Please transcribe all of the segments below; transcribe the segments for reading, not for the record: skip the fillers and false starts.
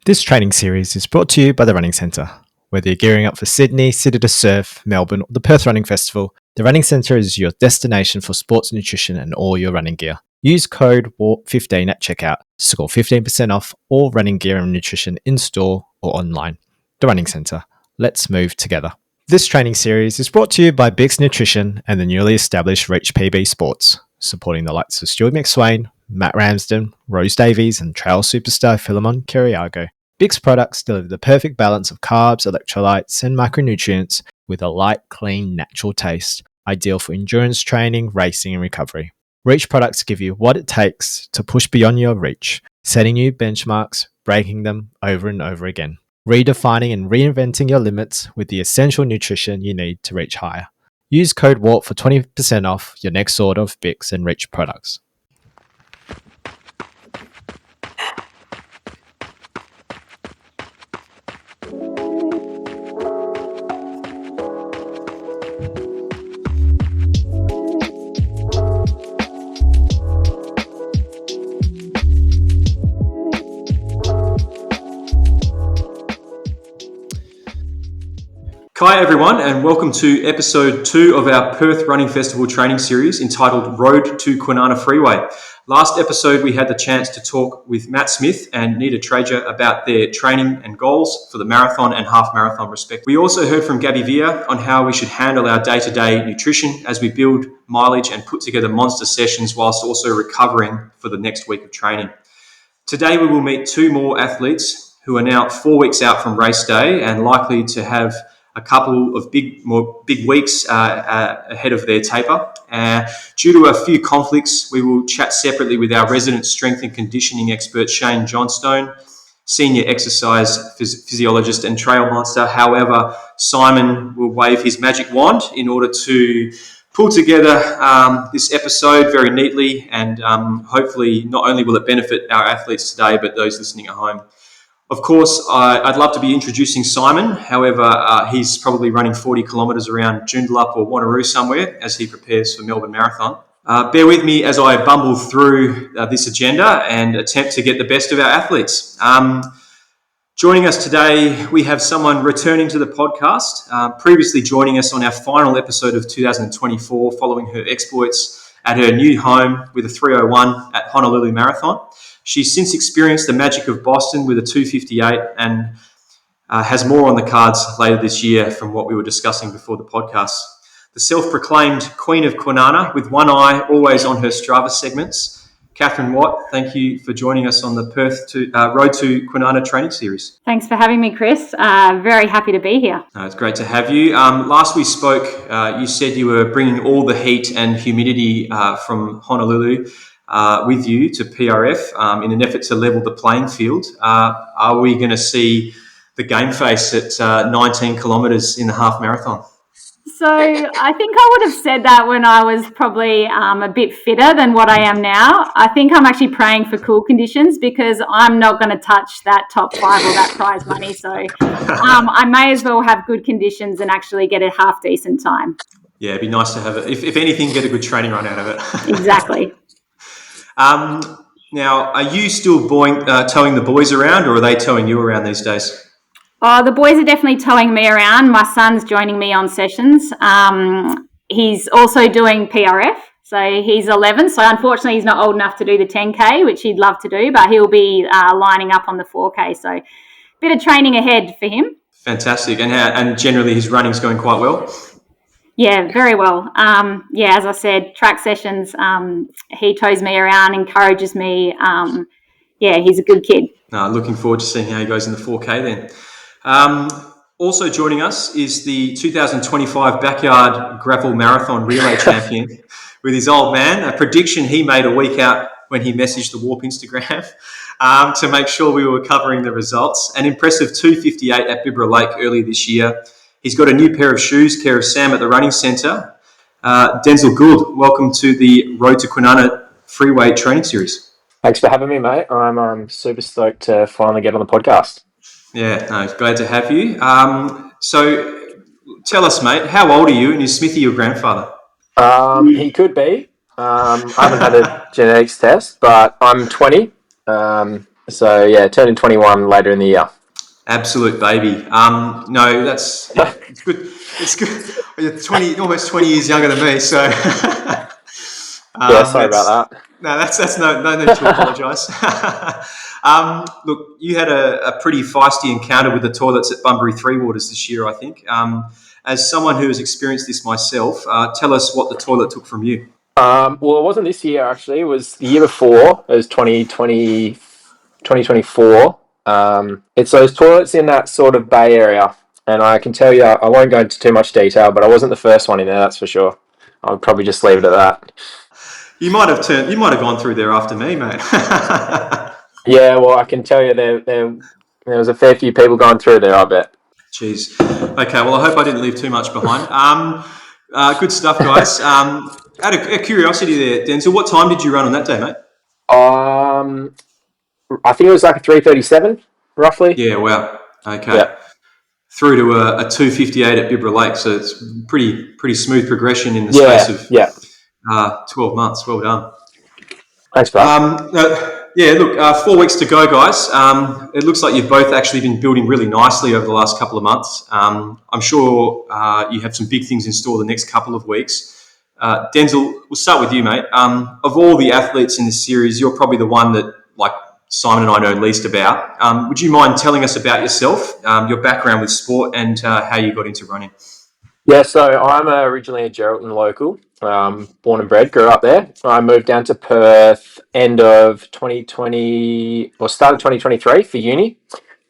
This training series is brought to you by the Running Centre. Whether you're gearing up for Sydney, City to Surf, Melbourne, or the Perth Running Festival, the Running Centre is your destination for sports nutrition and all your running gear. Use code WARP15 at checkout to score 15% off all running gear and nutrition in-store or online. The Running Centre. Let's move together. This training series is brought to you by Bix Nutrition and the newly established Reach PB Sports, supporting the likes of Stuart McSwain, Matt Ramsden, Rose Davies, and trail superstar Philemon Kiriago. Bix products deliver the perfect balance of carbs, electrolytes, and micronutrients with a light, clean, natural taste, ideal for endurance training, racing, and recovery. Reach products give you what it takes to push beyond your reach, setting new benchmarks, breaking them over and over again, redefining and reinventing your limits with the essential nutrition you need to reach higher. Use code WARP for 20% off your next order of Bix and Reach products. Hi everyone, and welcome to episode 2 of our Perth Running Festival training series entitled Road to Kwinana Freeway. Last episode we had the chance to talk with Matt Smith and Nita Traja about their training and goals for the marathon and half marathon respectively. We also heard from Gabby Villa on how we should handle our day-to-day nutrition as we build mileage and put together monster sessions whilst also recovering for the next week of training. Today we will meet 2 more athletes who are now 4 weeks out from race day and likely to have a couple of big weeks ahead of their taper. Due to a few conflicts, we will chat separately with our resident strength and conditioning expert, Shane Johnstone, senior exercise physiologist and trail monster. However, Simon will wave his magic wand in order to pull together this episode very neatly, and hopefully not only will it benefit our athletes today, but those listening at home. Of course, I'd love to be introducing Simon. However, he's probably running 40 kilometres around Joondalup or Wanneroo somewhere as he prepares for Melbourne Marathon. Bear with me as I bumble through this agenda and attempt to get the best of our athletes. Joining us today, we have someone returning to the podcast, previously joining us on our final episode of 2024 following her exploits at her new home with a 3:01 at Honolulu Marathon. She's since experienced the magic of Boston with a 2:58 and has more on the cards later this year from what we were discussing before the podcast. The self-proclaimed Queen of Kwinana, with one eye always on her Strava segments. Kat Watt, thank you for joining us on the Road to Kwinana training series. Thanks for having me, Chris. Very happy to be here. It's great to have you. Last we spoke, you said you were bringing all the heat and humidity from Honolulu with you to PRF in an effort to level the playing field. Are we going to see the game face at 19 kilometres in the half marathon? So I think I would have said that when I was probably a bit fitter than what I am now. I think I'm actually praying for cool conditions because I'm not going to touch that top 5 or that prize money. So I may as well have good conditions and actually get a half decent time. Yeah, it'd be nice to have it. If anything, get a good training run out of it. Exactly. Now, are you still towing the boys around, or are they towing you around these days? The boys are definitely towing me around. My son's joining me on sessions. He's also doing PRF, so he's 11. So unfortunately, he's not old enough to do the 10K, which he'd love to do, but he'll be lining up on the 4K. So a bit of training ahead for him. Fantastic. And generally, his running's going quite well? Yeah, very well. As I said, track sessions, he tows me around, encourages me. He's a good kid. Looking forward to seeing how he goes in the 4K then. Also joining us is the 2025 Backyard Gravel Marathon Relay Champion with his old man, a prediction he made a week out when he messaged the Warp Instagram to make sure we were covering the results. An impressive 2:58 at Bibra Lake earlier this year. He's got a new pair of shoes, care of Sam at the Running Centre. Denzel Gould, welcome to the Road to Kwinana Freeway training series. Thanks for having me, mate. I'm super stoked to finally get on the podcast. Yeah, glad to have you. So tell us, mate, how old are you, and is Smithy your grandfather? He could be. I haven't had a genetics test, but I'm 20. So yeah, turning 21 later in the year. Absolute baby. No, it's good. It's good. You're almost 20 years younger than me, so Yeah, sorry about that. That's no need to apologise. Look, you had a pretty feisty encounter with the toilets at Bunbury Three Waters this year, I think. As someone who has experienced this myself, tell us what the toilet took from you. Well, it wasn't this year actually. It was the year before. It was 2024. It's those toilets in that sort of Bay Area, and I can tell you, I won't go into too much detail, but I wasn't the first one in there. That's for sure. I'll probably just leave it at that. You might have gone through there after me, mate. Yeah, well, I can tell you there was a fair few people going through there, I bet. Jeez. Okay, well, I hope I didn't leave too much behind. Good stuff, guys. Out of curiosity there, Denzel, what time did you run on that day, mate? I think it was like a 3:37, roughly. Yeah, wow. Okay. Yeah. Through to a 2:58 at Bibra Lake, so it's pretty smooth progression in the space of 12 months. Well done. Thanks, bro. Look, 4 weeks to go, guys. It looks like you've both actually been building really nicely over the last couple of months. I'm sure you have some big things in store the next couple of weeks. Denzel, we'll start with you, mate. Of all the athletes in this series, you're probably the one that, like Simon and I, know least about. Would you mind telling us about yourself, your background with sport, and how you got into running? Yeah, so I'm originally a Geraldton local, born and bred, grew up there. I moved down to Perth end of 2020, or started 2023 for uni.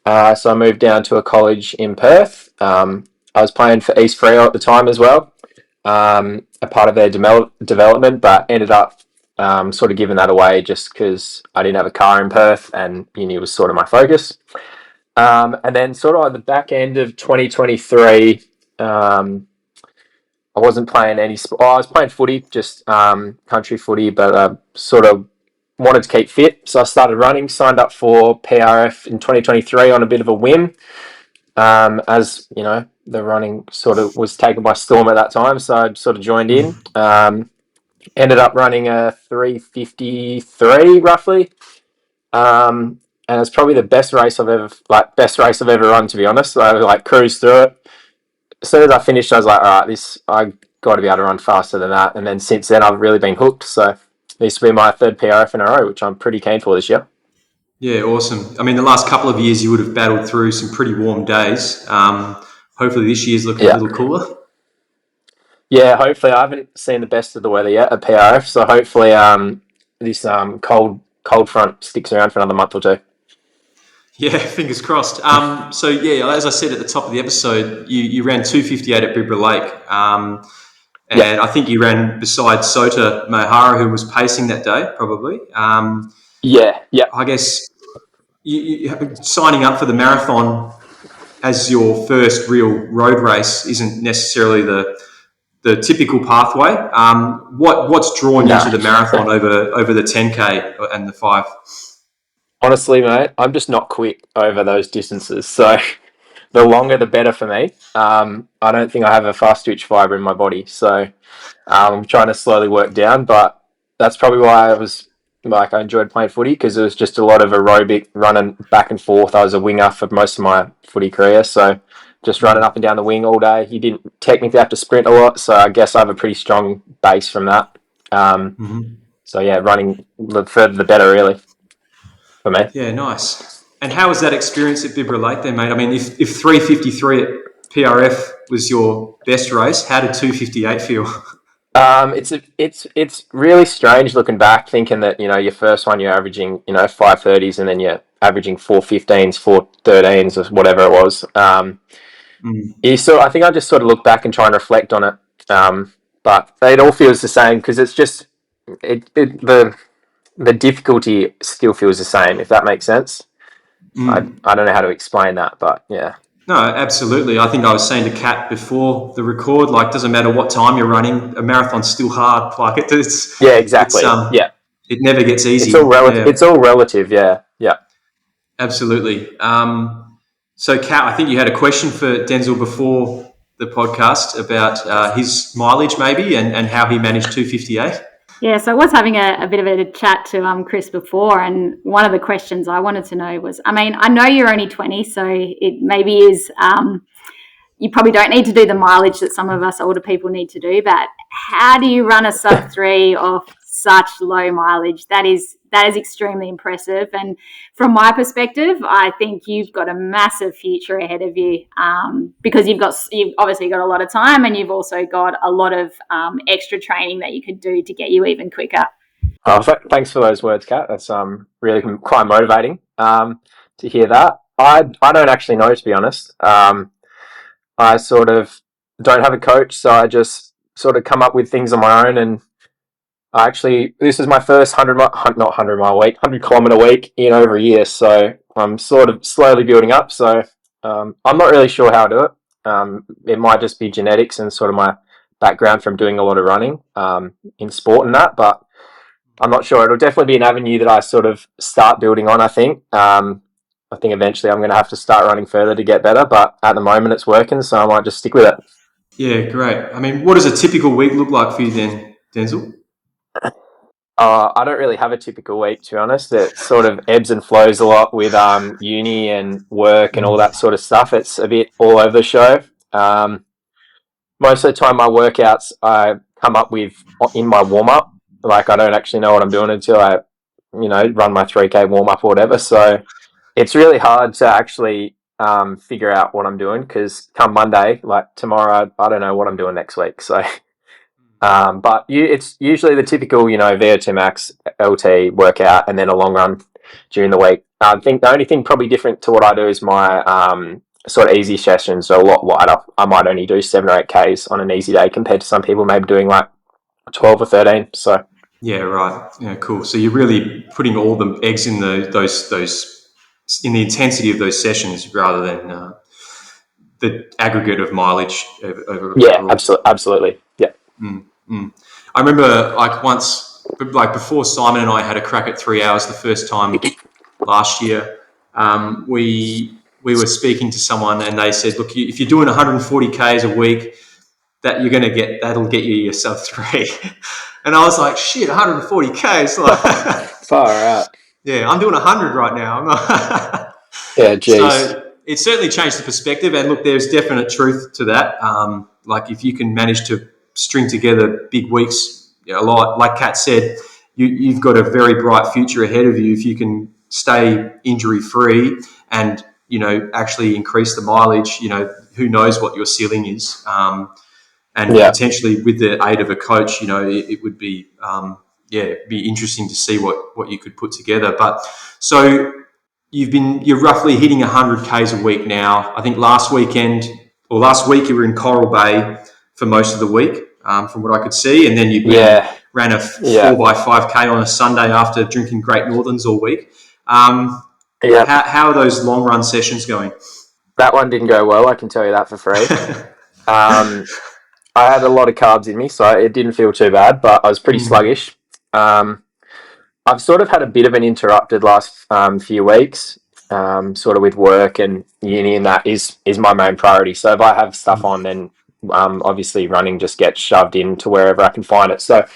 So I moved down to a college in Perth. I was playing for East Freo at the time as well, a part of their development, but ended up sort of giving that away just because I didn't have a car in Perth and uni was sort of my focus. And then sort of at the back end of 2023, I wasn't playing any sport. I was playing footy, just country footy, but sort of wanted to keep fit. So I started running, signed up for PRF in 2023 on a bit of a whim. As you know, the running sort of was taken by storm at that time, so I sort of joined in. Ended up running a 3:53 roughly, and it's probably the best race I've ever run, to be honest. So I cruised through it. As soon as I finished, I was like, all right, I got to be able to run faster than that. And then since then, I've really been hooked. So this will be my third PRF in a row, which I'm pretty keen for this year. Yeah, awesome. I mean, the last couple of years you would have battled through some pretty warm days. Hopefully this year's looking a little cooler. Yeah, hopefully. I haven't seen the best of the weather yet at PRF, so hopefully this cold front sticks around for another month or two. Yeah, fingers crossed. So as I said at the top of the episode, you ran 2:58 at Bibra Lake, and I think you ran beside Sota Mohara, who was pacing that day, probably. Yeah. I guess you signing up for the marathon as your first real road race isn't necessarily the typical pathway. What's drawn you to the marathon over the 10K and the 5? Honestly, mate, I'm just not quick over those distances. So the longer, the better for me. I don't think I have a fast twitch fibre in my body. So I'm trying to slowly work down. But that's probably why I enjoyed playing footy, because it was just a lot of aerobic running back and forth. I was a winger for most of my footy career. So just running up and down the wing all day. You didn't technically have to sprint a lot. So I guess I have a pretty strong base from that. So yeah, running the further the better, really. For me. Yeah, nice. And how was that experience at Bibra Lake then, mate? I mean, if 3:53 at PRF was your best race, how did 2:58 feel? It's really strange looking back, thinking that, your first one you're averaging, 5:30s, and then you're averaging 4:15s, 4:13s, or whatever it was. I think I just sort of look back and try and reflect on it. But it all feels the same, because it's just the difficulty still feels the same, if that makes sense. I don't know how to explain that, but yeah. No, absolutely. I think I was saying to Kat before the record, like, doesn't matter what time you're running, a marathon's still hard. Like, it's yeah, exactly. It never gets easy. It's all relative. It's all relative. Yeah. Absolutely. So, Kat, I think you had a question for Denzel before the podcast about his mileage, maybe, and how he managed 2:58. Yeah, so I was having a bit of a chat to Chris before, and one of the questions I wanted to know was, I mean, I know you're only 20, so it maybe is you probably don't need to do the mileage that some of us older people need to do, but how do you run a sub 3 off such low mileage? That is extremely impressive. And from my perspective, I think you've got a massive future ahead of you, because you've obviously got a lot of time, and you've also got a lot of extra training that you could do to get you even quicker. Oh, thanks for those words, Kat. That's really quite motivating to hear that. I don't actually know, to be honest. I sort of don't have a coach, so I just sort of come up with things on my own. And this is my first 100 kilometer week in over a year, so I'm sort of slowly building up. So I'm not really sure how to do it. It might just be genetics and sort of my background from doing a lot of running in sport and that, but I'm not sure. It'll definitely be an avenue that I sort of start building on, I think. I think eventually I'm going to have to start running further to get better, but at the moment it's working, so I might just stick with it. Yeah, great. I mean, what does a typical week look like for you then, Denzel? I don't really have a typical week, to be honest. It sort of ebbs and flows a lot with uni and work and all that sort of stuff. It's a bit all over the show. Most of the time my workouts I come up with in my warm-up. Like, I don't actually know what I'm doing until I, run my 3K warm-up or whatever. So it's really hard to actually figure out what I'm doing, because come Monday, like tomorrow, I don't know what I'm doing next week. So, but it's usually the typical, VO2 max, LT workout, and then a long run during the week. I think the only thing probably different to what I do is my sort of easy sessions are a lot lighter. I might only do 7 or 8Ks on an easy day compared to some people maybe doing like 12 or 13. So yeah, right. Yeah, cool. So you're really putting all the eggs in those in the intensity of those sessions rather than the aggregate of mileage overall. Yeah, absolutely. Yeah. I remember before Simon and I had a crack at 3 hours the first time last year. We were speaking to someone and they said, look, if you're doing 140 Ks a week, that'll get you your sub 3. And I was like, shit, 140 Ks. Like, far out. Yeah, I'm doing 100 right now. Yeah, geez. So it certainly changed the perspective. And look, there's definite truth to that. Like, if you can manage to string together big weeks, a lot, like Kat said, you've got a very bright future ahead of you if you can stay injury free and actually increase the mileage. Who knows what your ceiling is, and potentially with the aid of a coach, it would be be interesting to see what you could put together. But so you're roughly hitting 100 Ks a week now. I think last week you were in Coral Bay for most of the week, from what I could see, and then you ran a 4x5K on a Sunday after drinking Great Northerns all week. How are those long run sessions going? That one didn't go well, I can tell you that for free. I had a lot of carbs in me, so it didn't feel too bad, but I was pretty sluggish. I've sort of had a bit of an interrupted last few weeks, sort of with work and uni, and that is my main priority. So if I have stuff on, then obviously running just gets shoved into wherever I can find it. So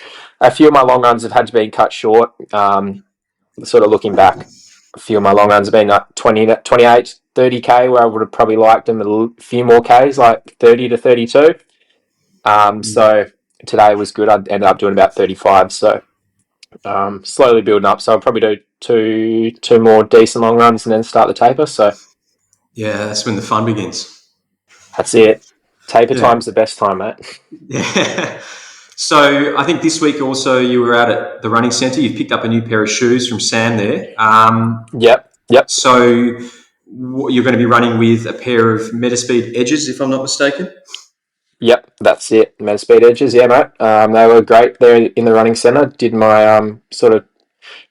a few of my long runs have had to be cut short. Sort of looking back, a few of my long runs have been like 28, 30K, where I would have probably liked them a few more Ks, like 30 to 32. So today was good. I ended up doing about 35. So slowly building up. So I'll probably do two more decent long runs and then start the taper. So yeah, that's when the fun begins. That's it. Taper time's the best time, mate. Yeah. So I think this week also you were out at the running centre. You've picked up a new pair of shoes from Sam there. Yep. So you're going to be running with a pair of Metaspeed Edges, if I'm not mistaken. Yep, that's it. Metaspeed Edges, yeah, mate. They were great there in the running centre. Did my sort of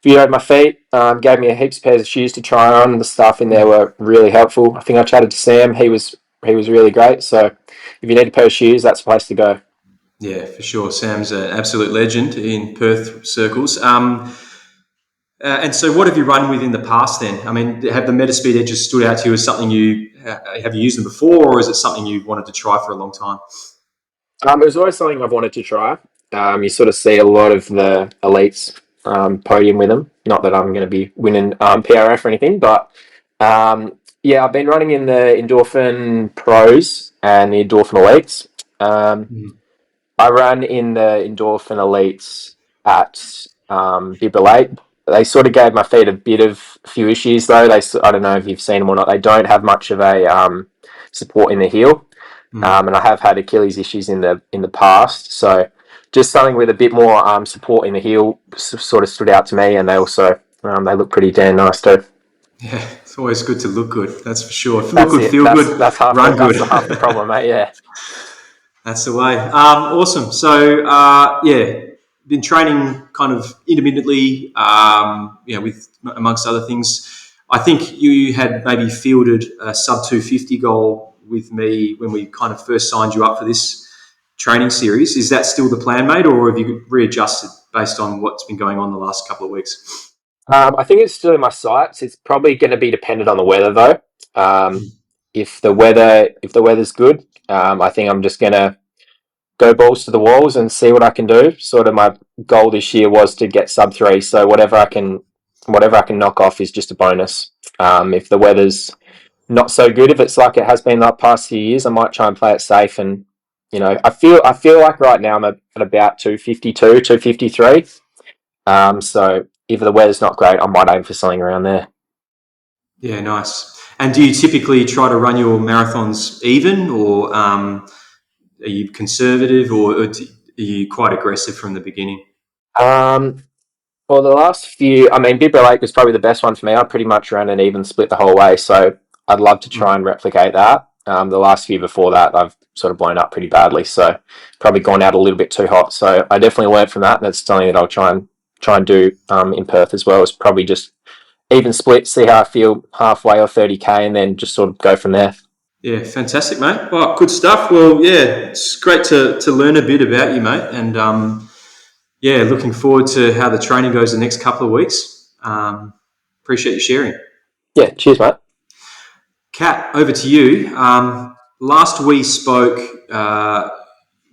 videoed my feet, gave me a heaps of pairs of shoes to try on. The staff in there were really helpful. I think I chatted to Sam. He was really great. So if you need a pair of shoes, that's the place to go. Yeah, for sure. Sam's an absolute legend in Perth circles. And so what have you run with in the past then? I mean, have the Metaspeed Edges stood out to you as something have you used them before, or is it something you wanted to try for a long time? It was always something I've wanted to try. You sort of see a lot of the elites podium with them. Not that I'm going to be winning PRF or anything, but yeah, I've been running in the Endorphin Pros and the Endorphin Elites. I ran in the Endorphin Elites at Bibra Lake. They sort of gave my feet a few issues though. I don't know if you've seen them or not. They don't have much of a support in the heel, and I have had Achilles issues in the past. So just something with a bit more support in the heel sort of stood out to me, and they also they look pretty damn nice too. Yeah, it's always good to look good. That's for sure. Look That's good, it. feel good, That's run good. That's half the problem, mate. Yeah. That's the way. Awesome. So, been training kind of intermittently, with amongst other things. I think you had maybe fielded a sub 250 goal with me when we kind of first signed you up for this training series. Is that still the plan, mate, or have you readjusted based on what's been going on the last couple of weeks? I think it's still in my sights. It's probably going to be dependent on the weather, though. If the weather's good, I think I'm just going to go balls to the walls and see what I can do. Sort of my goal this year was to get sub 3, so whatever I can knock off is just a bonus. If the weather's not so good, if it's like it has been the past few years, I might try and play it safe. And I feel like right now I'm at about 252, 253. So if the weather's not great, I might aim for something around there. Yeah, nice. And do you typically try to run your marathons even, or are you conservative, or are you quite aggressive from the beginning? Well, the last few, I mean, Bibra Lake was probably the best one for me. I pretty much ran an even split the whole way, so I'd love to try and replicate that. The last few before that, I've sort of blown up pretty badly, so probably gone out a little bit too hot. So I definitely learned from that, and that's something that I'll try and do in Perth as well. Is probably just even split, see how I feel halfway or 30k, and then just sort of go from there. Yeah, fantastic, mate. Well, good stuff. Well, yeah, it's great to learn a bit about you, mate, and looking forward to how the training goes the next couple of weeks. Appreciate you sharing. Yeah, cheers, mate. Kat, over to you. Last we spoke,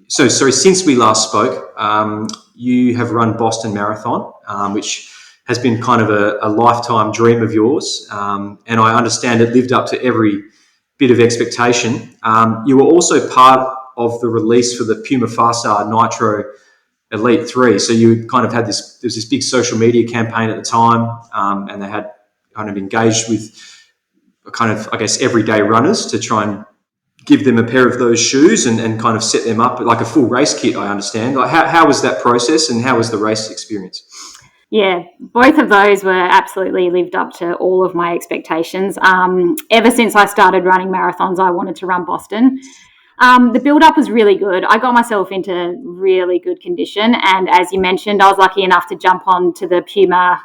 since we last spoke, you have run Boston Marathon, which has been kind of a lifetime dream of yours, and I understand it lived up to every bit of expectation. You were also part of the release for the Puma Farsar Nitro Elite 3, so you kind of had there's this big social media campaign at the time, and they had kind of engaged with kind of, I guess, everyday runners to try and give them a pair of those shoes and kind of set them up like a full race kit, I understand. Like how was that process and how was the race experience? Yeah, both of those were absolutely lived up to all of my expectations. Ever since I started running marathons, I wanted to run Boston. The build-up was really good. I got myself into really good condition, and as you mentioned, I was lucky enough to jump on to the Puma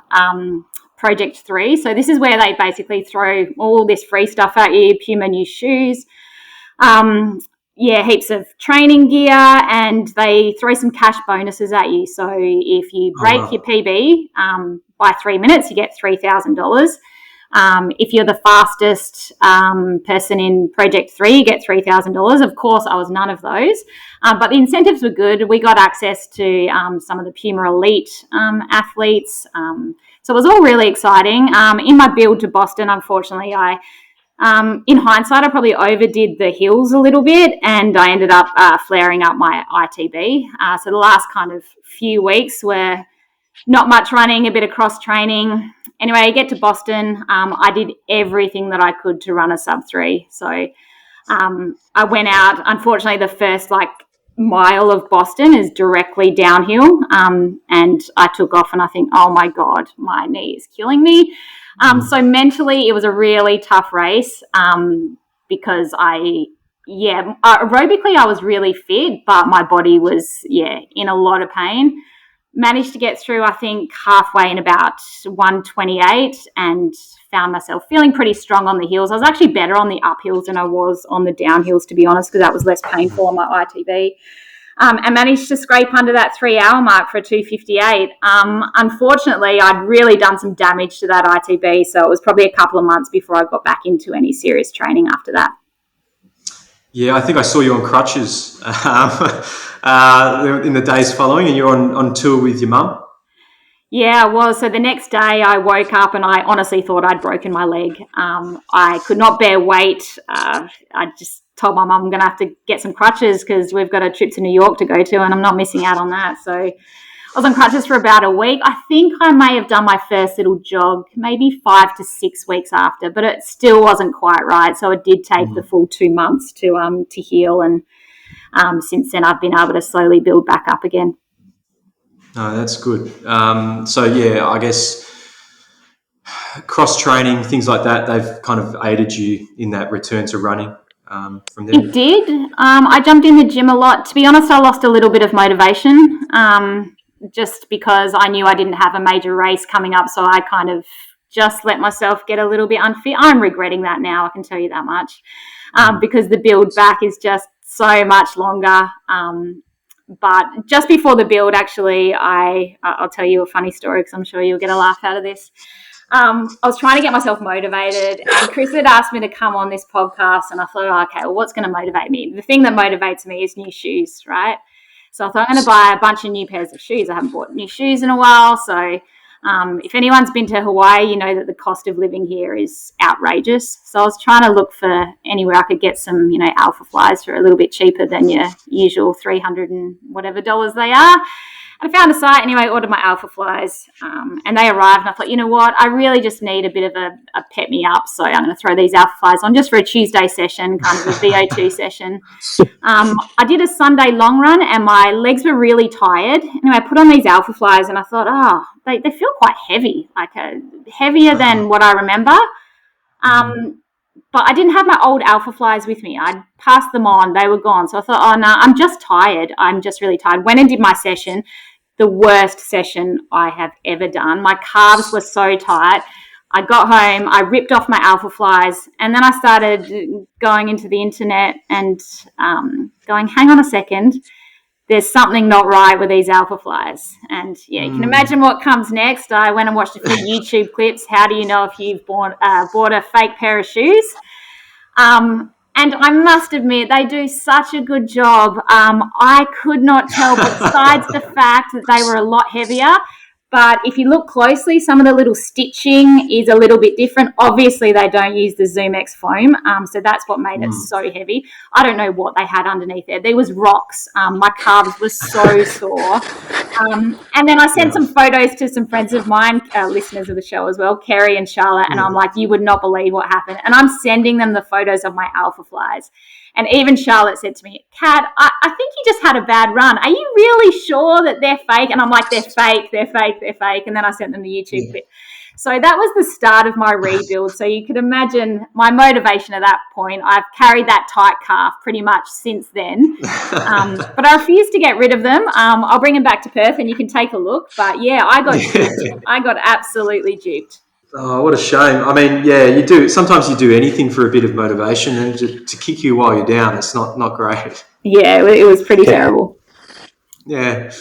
Project 3. So this is where they basically throw all this free stuff at you, Puma new shoes, heaps of training gear, and they throw some cash bonuses at you. So if you break your PB by 3 minutes, you get $3,000. If you're the fastest person in Project 3, you get $3,000. Of course, I was none of those, but the incentives were good. We got access to some of the Puma Elite athletes. So it was all really exciting. In my build to Boston, unfortunately, in hindsight, I probably overdid the hills a little bit, and I ended up flaring up my ITB. So the last kind of few weeks were not much running, a bit of cross training. Anyway, I get to Boston. I did everything that I could to run a sub 3. So I went out. Unfortunately, the first mile of Boston is directly downhill, and I took off and I think, oh my God, my knee is killing me. So mentally it was a really tough race because aerobically I was really fit, but my body was, in a lot of pain. Managed to get through, I think, halfway in about 128 and found myself feeling pretty strong on the hills. I was actually better on the uphills than I was on the downhills, to be honest, because that was less painful on my ITB. And managed to scrape under that 3-hour mark for a 2:58. Unfortunately, I'd really done some damage to that ITB, so it was probably a couple of months before I got back into any serious training after that. Yeah, I think I saw you on crutches in the days following, and you're on tour with your mum? Yeah, I was. So the next day I woke up and I honestly thought I'd broken my leg. I could not bear weight. I just told my mum I'm going to have to get some crutches because we've got a trip to New York to go to and I'm not missing out on that. So I was on crutches for about a week. I think I may have done my first little jog maybe 5 to 6 weeks after, but it still wasn't quite right. So it did take the full 2 months to heal. And since then I've been able to slowly build back up again. No, that's good. So, yeah, I guess cross-training, things like that, they've kind of aided you in that return to running from there? It did. I jumped in the gym a lot. To be honest, I lost a little bit of motivation just because I knew I didn't have a major race coming up, so I kind of just let myself get a little bit unfit. I'm regretting that now, I can tell you that much, because the build back is just so much longer. But just before the build, actually, I'll tell you a funny story because I'm sure you'll get a laugh out of this. I was trying to get myself motivated and Chris had asked me to come on this podcast and I thought, oh, okay, well, what's going to motivate me? The thing that motivates me is new shoes, right? So I thought I'm going to buy a bunch of new pairs of shoes. I haven't bought new shoes in a while. So if anyone's been to Hawaii, you know that the cost of living here is outrageous. So I was trying to look for anywhere I could get some, Alpha Flies for a little bit cheaper than your usual $300 and whatever dollars they are. I found a site anyway, ordered my Alpha Flies, and they arrived. And I thought, you know what, I really just need a bit of a pep me up. So I'm going to throw these Alpha Flies on just for a Tuesday session, kind of a VO2 session. I did a Sunday long run and my legs were really tired. Anyway, I put on these Alpha Flies and I thought, they feel quite heavy, like heavier than what I remember. But I didn't have my old Alpha Flies with me. I'd passed them on. They were gone. So I thought, oh, no, I'm just tired. I'm just really tired. Went and did my session. The worst session I have ever done. My calves were so tight. I got home, I ripped off my Alpha Flies, and then I started going into the internet and going, hang on a second, there's something not right with these Alpha Flies. And, yeah, you can imagine what comes next. I went and watched a few YouTube clips. How do you know if you've bought a fake pair of shoes? And I must admit, they do such a good job. I could not tell, besides the fact that they were a lot heavier. But if you look closely, some of the little stitching is a little bit different. Obviously, they don't use the Zoom X foam, so that's what made it so heavy. I don't know what they had underneath there. There was rocks. My calves were so sore. And then I sent some photos to some friends of mine, listeners of the show as well, Kerry and Charlotte, and I'm like, you would not believe what happened. And I'm sending them the photos of my Alpha Flies. And even Charlotte said to me, Kat, I think you just had a bad run. Are you really sure that they're fake? And I'm like, they're fake. And then I sent them the YouTube clip. So that was the start of my rebuild. So you could imagine my motivation at that point. I've carried that tight calf pretty much since then. But I refuse to get rid of them. I'll bring them back to Perth and you can take a look. But, yeah, I got duped. I got absolutely duped. Oh, what a shame. I mean, yeah, you do. Sometimes you do anything for a bit of motivation and to kick you while you're down. It's not great. Yeah, it was pretty terrible. Yeah.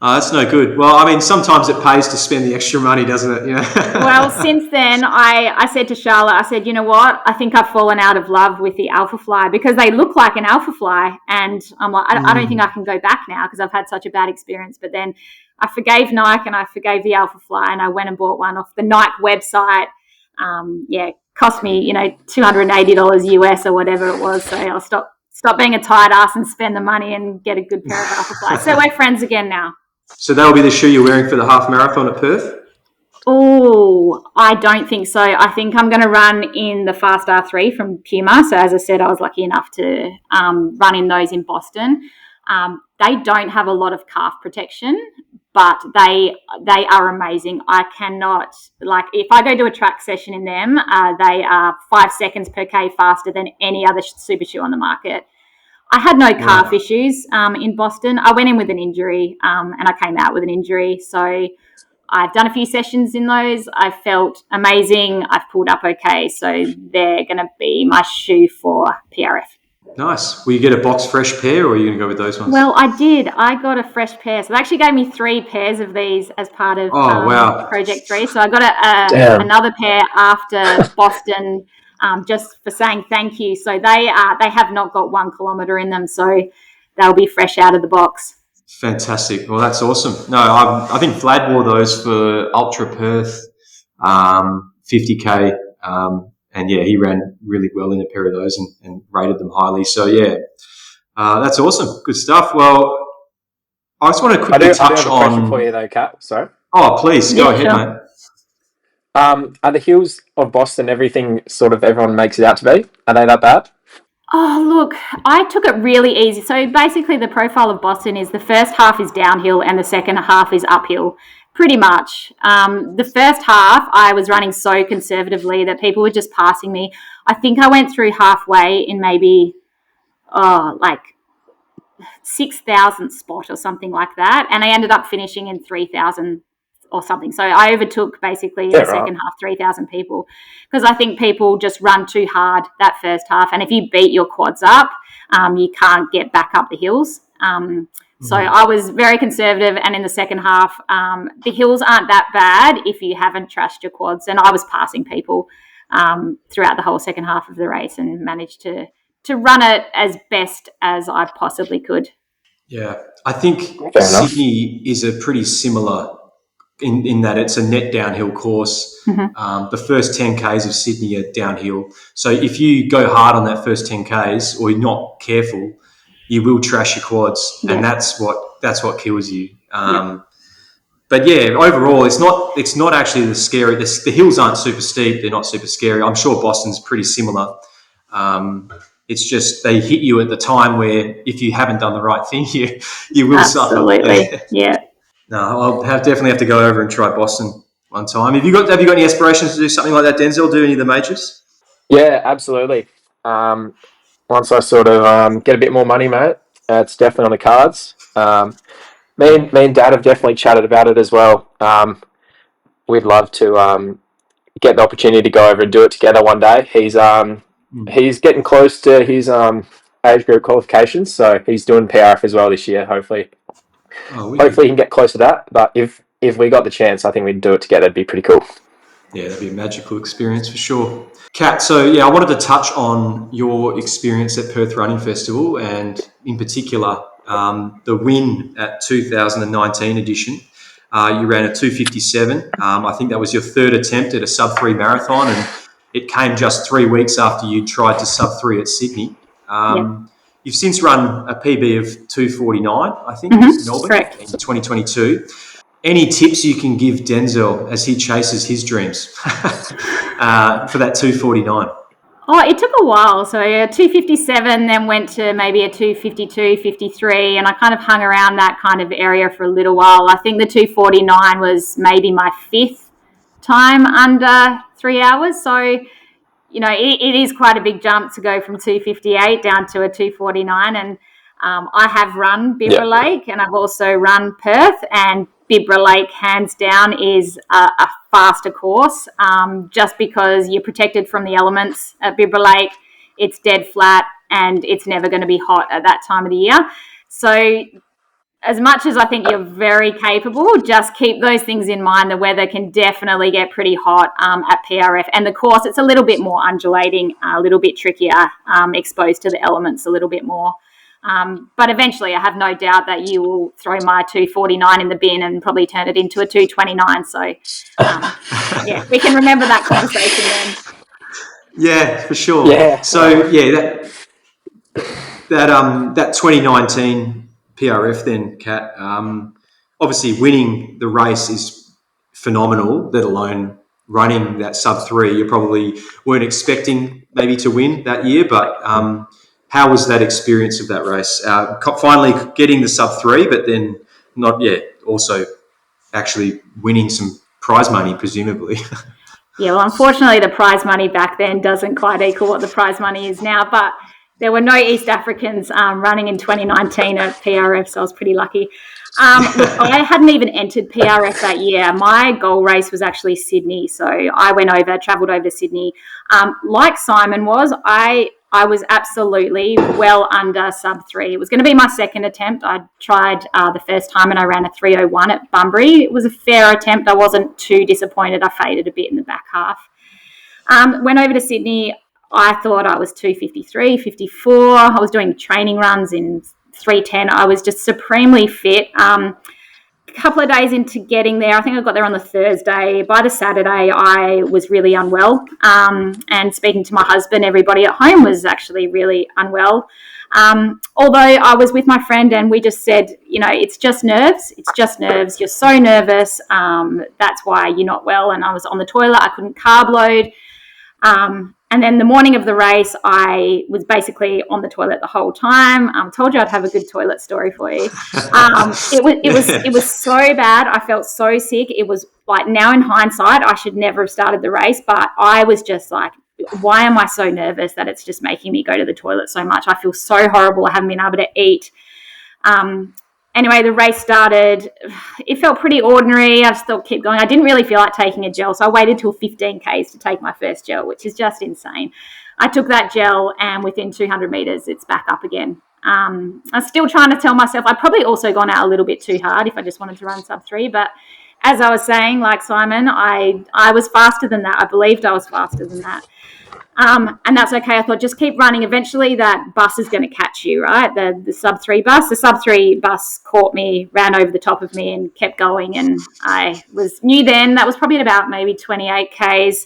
That's no good. Well, I mean, sometimes it pays to spend the extra money, doesn't it? Well, since then, I said to Charlotte, I said, you know what? I think I've fallen out of love with the Alpha Fly because they look like an Alpha Fly. And I'm like, I don't think I can go back now because I've had such a bad experience. But then I forgave Nike and I forgave the Alpha Fly and I went and bought one off the Nike website. Cost me, $280 US or whatever it was. So I'll stop being a tight ass and spend the money and get a good pair of Alpha Flies. So we're friends again now. So that'll be the shoe you're wearing for the half marathon at Perth? Oh, I don't think so. I think I'm going to run in the Fast R3 from Puma. So as I said, I was lucky enough to run in those in Boston. They don't have a lot of calf protection, but they are amazing. I cannot, if I go to a track session in them, they are 5 seconds per K faster than any other super shoe on the market. I had no calf issues in Boston. I went in with an injury and I came out with an injury. So I've done a few sessions in those. I felt amazing. I've pulled up okay. So they're going to be my shoe for PRF. Nice. Will you get a box fresh pair or are you going to go with those ones? Well, I did. I got a fresh pair. So they actually gave me 3 pairs of these as part of Project 3. So I got another pair after Boston just for saying thank you. So they have not got 1 kilometre in them. So they'll be fresh out of the box. Fantastic. Well, that's awesome. No, I think Vlad wore those for Ultra Perth, 50K. And yeah, he ran really well in a pair of those and rated them highly. So yeah, that's awesome. Good stuff. Well, I just want to quickly touch I do have a question on. for you though, Kat. Sorry. Oh, please go ahead, sure. mate. Are the hills of Boston everything sort of everyone makes it out to be? Are they that bad? Oh, look, I took it really easy. So basically the profile of Boston is the first half is downhill and the second half is uphill, pretty much. The first half, I was running so conservatively that people were just passing me. I think I went through halfway in maybe, like 6,000 spot or something like that. And I ended up finishing in 3,000 or something. So I overtook basically in the second half 3,000 people, because I think people just run too hard that first half. And if you beat your quads up, you can't get back up the hills. So I was very conservative. And in the second half, the hills aren't that bad if you haven't trashed your quads. And I was passing people throughout the whole second half of the race and managed to run it as best as I possibly could. Yeah, I think Fair enough. Sydney is a pretty similar in that it's a net downhill course. The first 10Ks of Sydney are downhill. So if you go hard on that first 10Ks or you're not careful, you will trash your quads, and that's what kills you. But yeah, overall, it's not actually the scary. The hills aren't super steep. They're not super scary. I'm sure Boston's pretty similar. It's just they hit you at the time where if you haven't done the right thing, you will suffer. Absolutely, yeah. No, I'll definitely have to go over and try Boston one time. Have you got any aspirations to do something like that, Denzel? Do any of the majors? Yeah, absolutely. Once I sort of get a bit more money, mate, it's definitely on the cards. Me and Dad have definitely chatted about it as well. We'd love to get the opportunity to go over and do it together one day. He's getting close to his age group qualifications, so he's doing PRF as well this year. Hopefully he can get close to that. But if we got the chance, I think we'd do it together. It'd be pretty cool. Yeah, that'd be a magical experience for sure. Kat, so yeah, I wanted to touch on your experience at Perth Running Festival and in particular the win at 2019 edition. You ran a 2:57. I think that was your third attempt at a sub-3 marathon, and it came just 3 weeks after you tried to sub-3 at Sydney. You've since run a PB of 2:49, I think, in Melbourne Correct. in 2022. Any tips you can give Denzel as he chases his dreams for that 2:49? Oh, it took a while. So a 2:57, then went to maybe a 2:52, 53, and I kind of hung around that kind of area for a little while. I think the 2:49 was maybe my fifth time under 3 hours. So, it is quite a big jump to go from 2:58 down to a 2:49. And I have run Bibra Lake, and I've also run Perth, and Bibra Lake, hands down, is a faster course, just because you're protected from the elements at Bibra Lake. It's dead flat and it's never going to be hot at that time of the year. So as much as I think you're very capable, just keep those things in mind. The weather can definitely get pretty hot at PRF, and the course, it's a little bit more undulating, a little bit trickier, exposed to the elements a little bit more. But eventually I have no doubt that you will throw my 2:49 in the bin and probably turn it into a 2:29. So, we can remember that conversation then. Yeah, for sure. Yeah. So, that 2019 PRF then, Kat, obviously winning the race is phenomenal, let alone running that sub-3. You probably weren't expecting maybe to win that year, but how was that experience of that race? Finally getting the sub-3, but then also actually winning some prize money, presumably. Yeah, well, unfortunately, the prize money back then doesn't quite equal what the prize money is now, but there were no East Africans running in 2019 at PRF, so I was pretty lucky. Look, I hadn't even entered PRF that year. My goal race was actually Sydney, so I travelled over to Sydney. Like Simon was, I was absolutely well under sub-3. It was going to be my second attempt. I tried the first time and I ran a 3:01 at Bunbury. It was a fair attempt. I wasn't too disappointed. I faded a bit in the back half. Went over to Sydney. I thought I was 2:53, 54. I was doing training runs in 3:10. I was just supremely fit. A couple of days into getting there, I think I got there on the Thursday. By the Saturday, I was really unwell. And speaking to my husband, everybody at home was actually really unwell. Although I was with my friend and we just said, it's just nerves. It's just nerves. You're so nervous. That's why you're not well. And I was on the toilet. I couldn't carb load. And then the morning of the race, I was basically on the toilet the whole time. Told you I'd have a good toilet story for you. It was so bad. I felt so sick. It was like, now in hindsight, I should never have started the race, but I was just like, why am I so nervous that it's just making me go to the toilet so much? I feel so horrible. I haven't been able to eat. Anyway, the race started. It felt pretty ordinary. I just thought, keep going. I didn't really feel like taking a gel, so I waited till 15 Ks to take my first gel, which is just insane. I took that gel, and within 200 metres, it's back up again. I'm still trying to tell myself I'd probably also gone out a little bit too hard if I just wanted to run sub 3, but as I was saying, like Simon, I was faster than that. I believed I was faster than that. And that's okay. I thought, just keep running. Eventually that bus is going to catch you, right? The sub 3 bus. The sub 3 bus caught me, ran over the top of me and kept going. And I knew then that was probably at about maybe 28 Ks.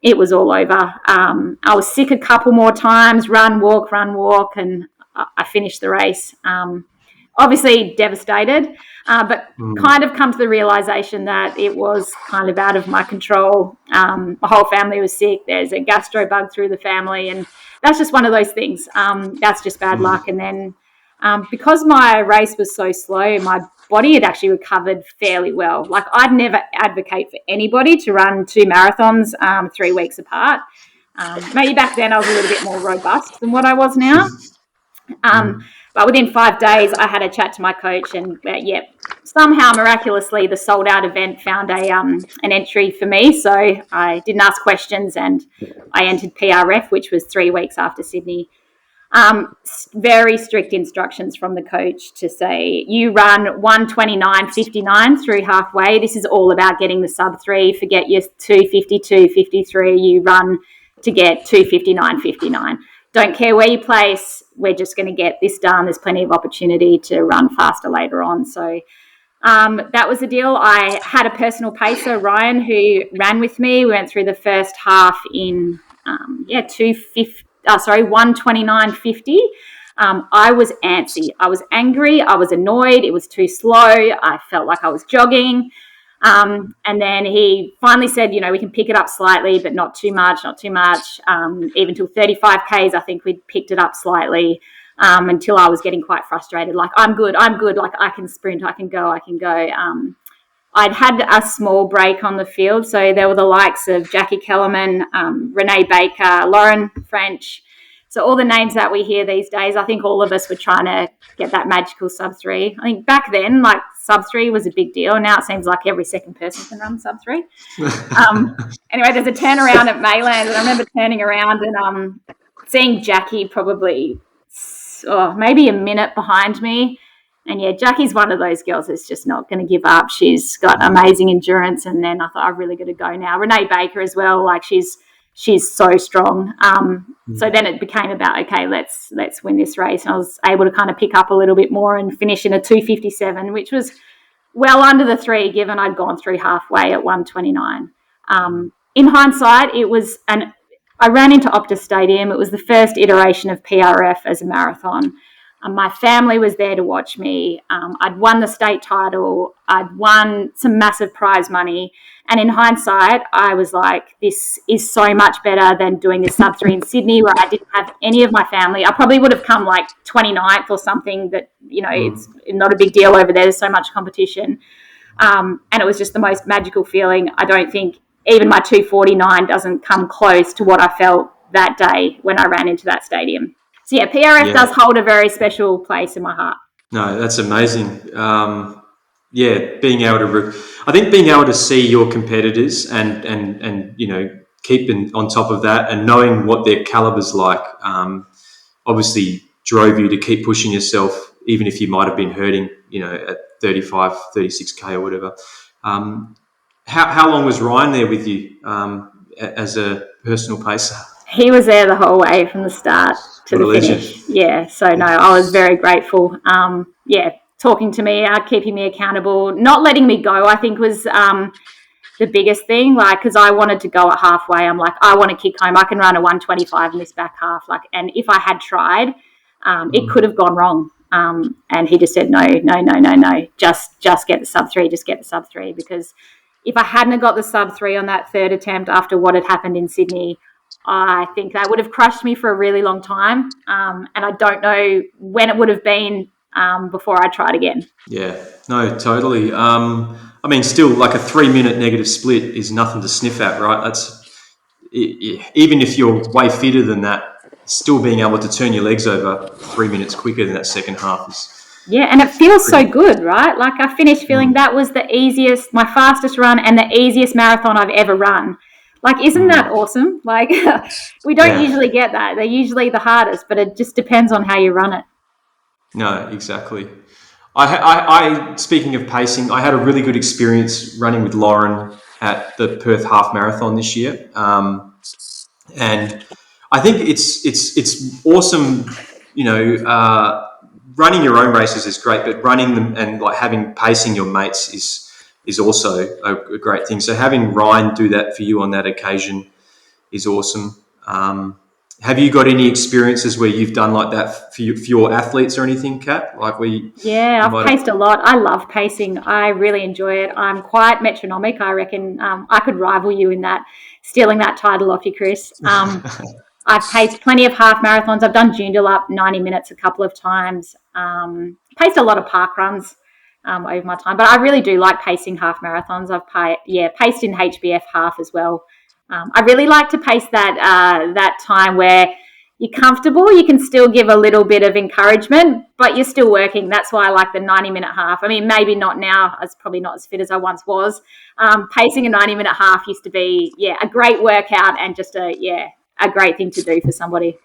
It was all over. I was sick a couple more times, run, walk, and I finished the race. Obviously devastated, but kind of come to the realization that it was kind of out of my control. My whole family was sick. There's a gastro bug through the family, and that's just one of those things. That's just bad luck. And then because my race was so slow, my body had actually recovered fairly well. Like, I'd never advocate for anybody to run 2 marathons 3 weeks apart. Maybe back then I was a little bit more robust than what I was now. But within 5 days, I had a chat to my coach, and somehow miraculously, the sold out event found an entry for me. So I didn't ask questions, and I entered PRF, which was 3 weeks after Sydney. Very strict instructions from the coach to say, you run 1:29.59 through halfway. This is all about getting the sub 3. Forget your 2:52, 53. You run to get 2:59.59. Don't care where you place. We're just going to get this done. There's plenty of opportunity to run faster later on. So that was the deal. I had a personal pacer, Ryan, who ran with me. We went through the first half in 1:29.50. I was antsy. I was angry. I was annoyed. It was too slow. I felt like I was jogging. And then he finally said, we can pick it up slightly, but not too much. Even till 35 Ks, I think we'd picked it up slightly until I was getting quite frustrated. Like, I'm good. Like, I can sprint. I can go. I'd had a small break on the field. So there were the likes of Jackie Kellerman, Renee Baker, Lauren French. So all the names that we hear these days, I think all of us were trying to get that magical sub 3. I think back then, like, sub 3 was a big deal. Now it seems like every second person can run sub 3. Anyway, there's a turnaround at Mayland, and I remember turning around and seeing Jackie probably maybe a minute behind me. And Jackie's one of those girls that's just not going to give up. She's got amazing endurance. And then I thought, I've really got to go now. Renee Baker as well, like, she's so strong. So then it became about, okay, let's win this race. And I was able to kind of pick up a little bit more and finish in a 2:57, which was well under the 3, given I'd gone through halfway at 1:29. In hindsight, I ran into Optus Stadium. It was the first iteration of PRF as a marathon. My family was there to watch me. I'd won the state title. I'd won some massive prize money. And in hindsight, I was like, this is so much better than doing this sub 3 in Sydney, where I didn't have any of my family. I probably would have come like 29th or something, but, it's not a big deal over there. There's so much competition. And it was just the most magical feeling. I don't think even my 2:49 doesn't come close to what I felt that day when I ran into that stadium. So, PRF does hold a very special place in my heart. No, that's amazing. Being able to see your competitors and keeping on top of that and knowing what their caliber's like, obviously drove you to keep pushing yourself, even if you might have been hurting, at 35, 36K or whatever. How long was Ryan there with you as a personal pacer? He was there the whole way from the start to What a the legend. finish. Yeah, so no, I was very grateful. Talking to me, keeping me accountable, not letting me go, I think was the biggest thing. Like, because I wanted to go at halfway, I'm like, I want to kick home. I can run a 125 in this back half. Like, and if I had tried, it could have gone wrong. And he just said, no, just get the sub 3, just get the sub 3. Because if I hadn't have got the sub 3 on that third attempt after what had happened in Sydney, I think that would have crushed me for a really long time. And I don't know when it would have been before I tried again. Yeah, no, totally. I mean, still, like a 3-minute negative split is nothing to sniff at, right? Even if you're way fitter than that, still being able to turn your legs over 3 minutes quicker than that second half is. Yeah, and it feels so good, right? Like, I finished feeling that was my fastest run and the easiest marathon I've ever run. Like, isn't that awesome? Like, we don't usually get that. They're usually the hardest, but it just depends on how you run it. No, exactly. I speaking of pacing, I had a really good experience running with Lauren at the Perth Half Marathon this year, and I think it's awesome. Running your own races is great, but running them and like pacing your mates is also a great thing. So having Ryan do that for you on that occasion is awesome. Have you got any experiences where you've done like that for your athletes or anything, Kat? Like I've paced a lot. I love pacing. I really enjoy it. I'm quite metronomic. I reckon I could rival you in that, stealing that title off you, Chris. I've paced plenty of half marathons. I've done Joondalup 90 minutes a couple of times. Paced a lot of park runs over my time, but I really do like pacing half marathons. I've paced in HBF half as well. I really like to pace that time where you're comfortable. You can still give a little bit of encouragement, but you're still working. That's why I like the 90-minute half. I mean, maybe not now. I was probably not as fit as I once was. Pacing a 90-minute half used to be, a great workout and just a great thing to do for somebody.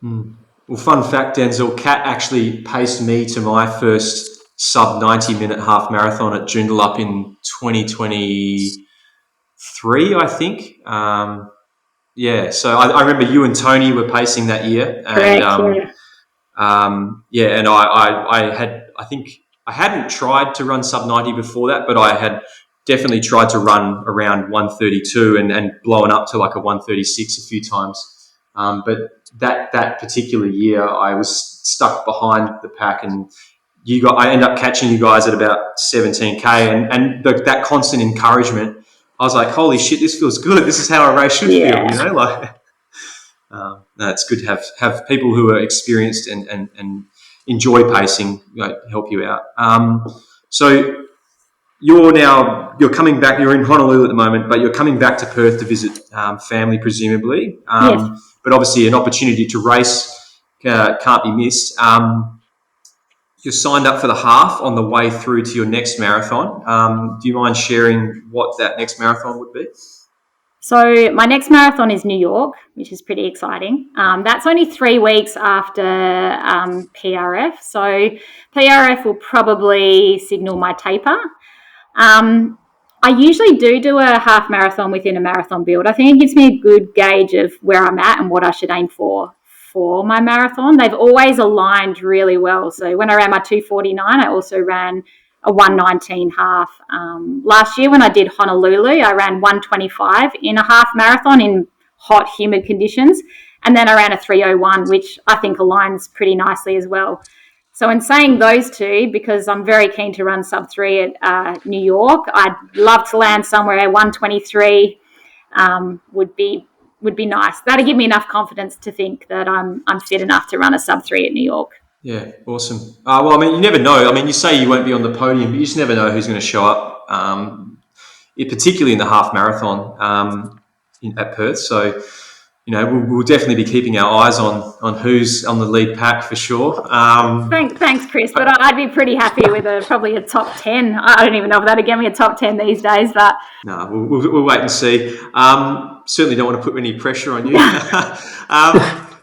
Well, fun fact, Denzel, Kat actually paced me to my first sub 90-minute half marathon at Joondalup in 2023, I think. So I remember you and Tony were pacing that year. And, Correct, and I hadn't tried to run sub 90 before that, but I had definitely tried to run around 132 and blown up to like a 136 a few times. But that particular year, I was stuck behind the pack, and I ended up catching you guys at about 17K, and that constant encouragement. I was like, holy shit, this feels good. This is how a race should feel, it's good to have people who are experienced and enjoy pacing help you out. So you're coming back. You're in Honolulu at the moment, but you're coming back to Perth to visit family, presumably. Yes. But obviously, an opportunity to race can't be missed. You're signed up for the half on the way through to your next marathon. Do you mind sharing what that next marathon would be? So my next marathon is New York, which is pretty exciting. That's only 3 weeks after PRF. So PRF will probably signal my taper. I usually do a half marathon within a marathon build. I think it gives me a good gauge of where I'm at and what I should aim for my marathon. They've always aligned really well. So when I ran my 249, I also ran a 119 half. Last year when I did Honolulu, I ran 125 in a half marathon in hot, humid conditions. And then I ran a 301, which I think aligns pretty nicely as well. So in saying those two, because I'm very keen to run sub 3 at New York, I'd love to land somewhere 123 would be nice. That'd give me enough confidence to think that I'm fit enough to run a sub 3 at New York. Yeah, awesome. Well, I mean, you never know. I mean, you say you won't be on the podium, but you just never know who's going to show up, particularly in the half marathon at Perth. So, we'll definitely be keeping our eyes on who's on the lead pack for sure. Thanks, Chris. But I'd be pretty happy with probably a top 10. I don't even know if that'd get me a top 10 these days. But no, we'll wait and see. Certainly don't want to put any pressure on you.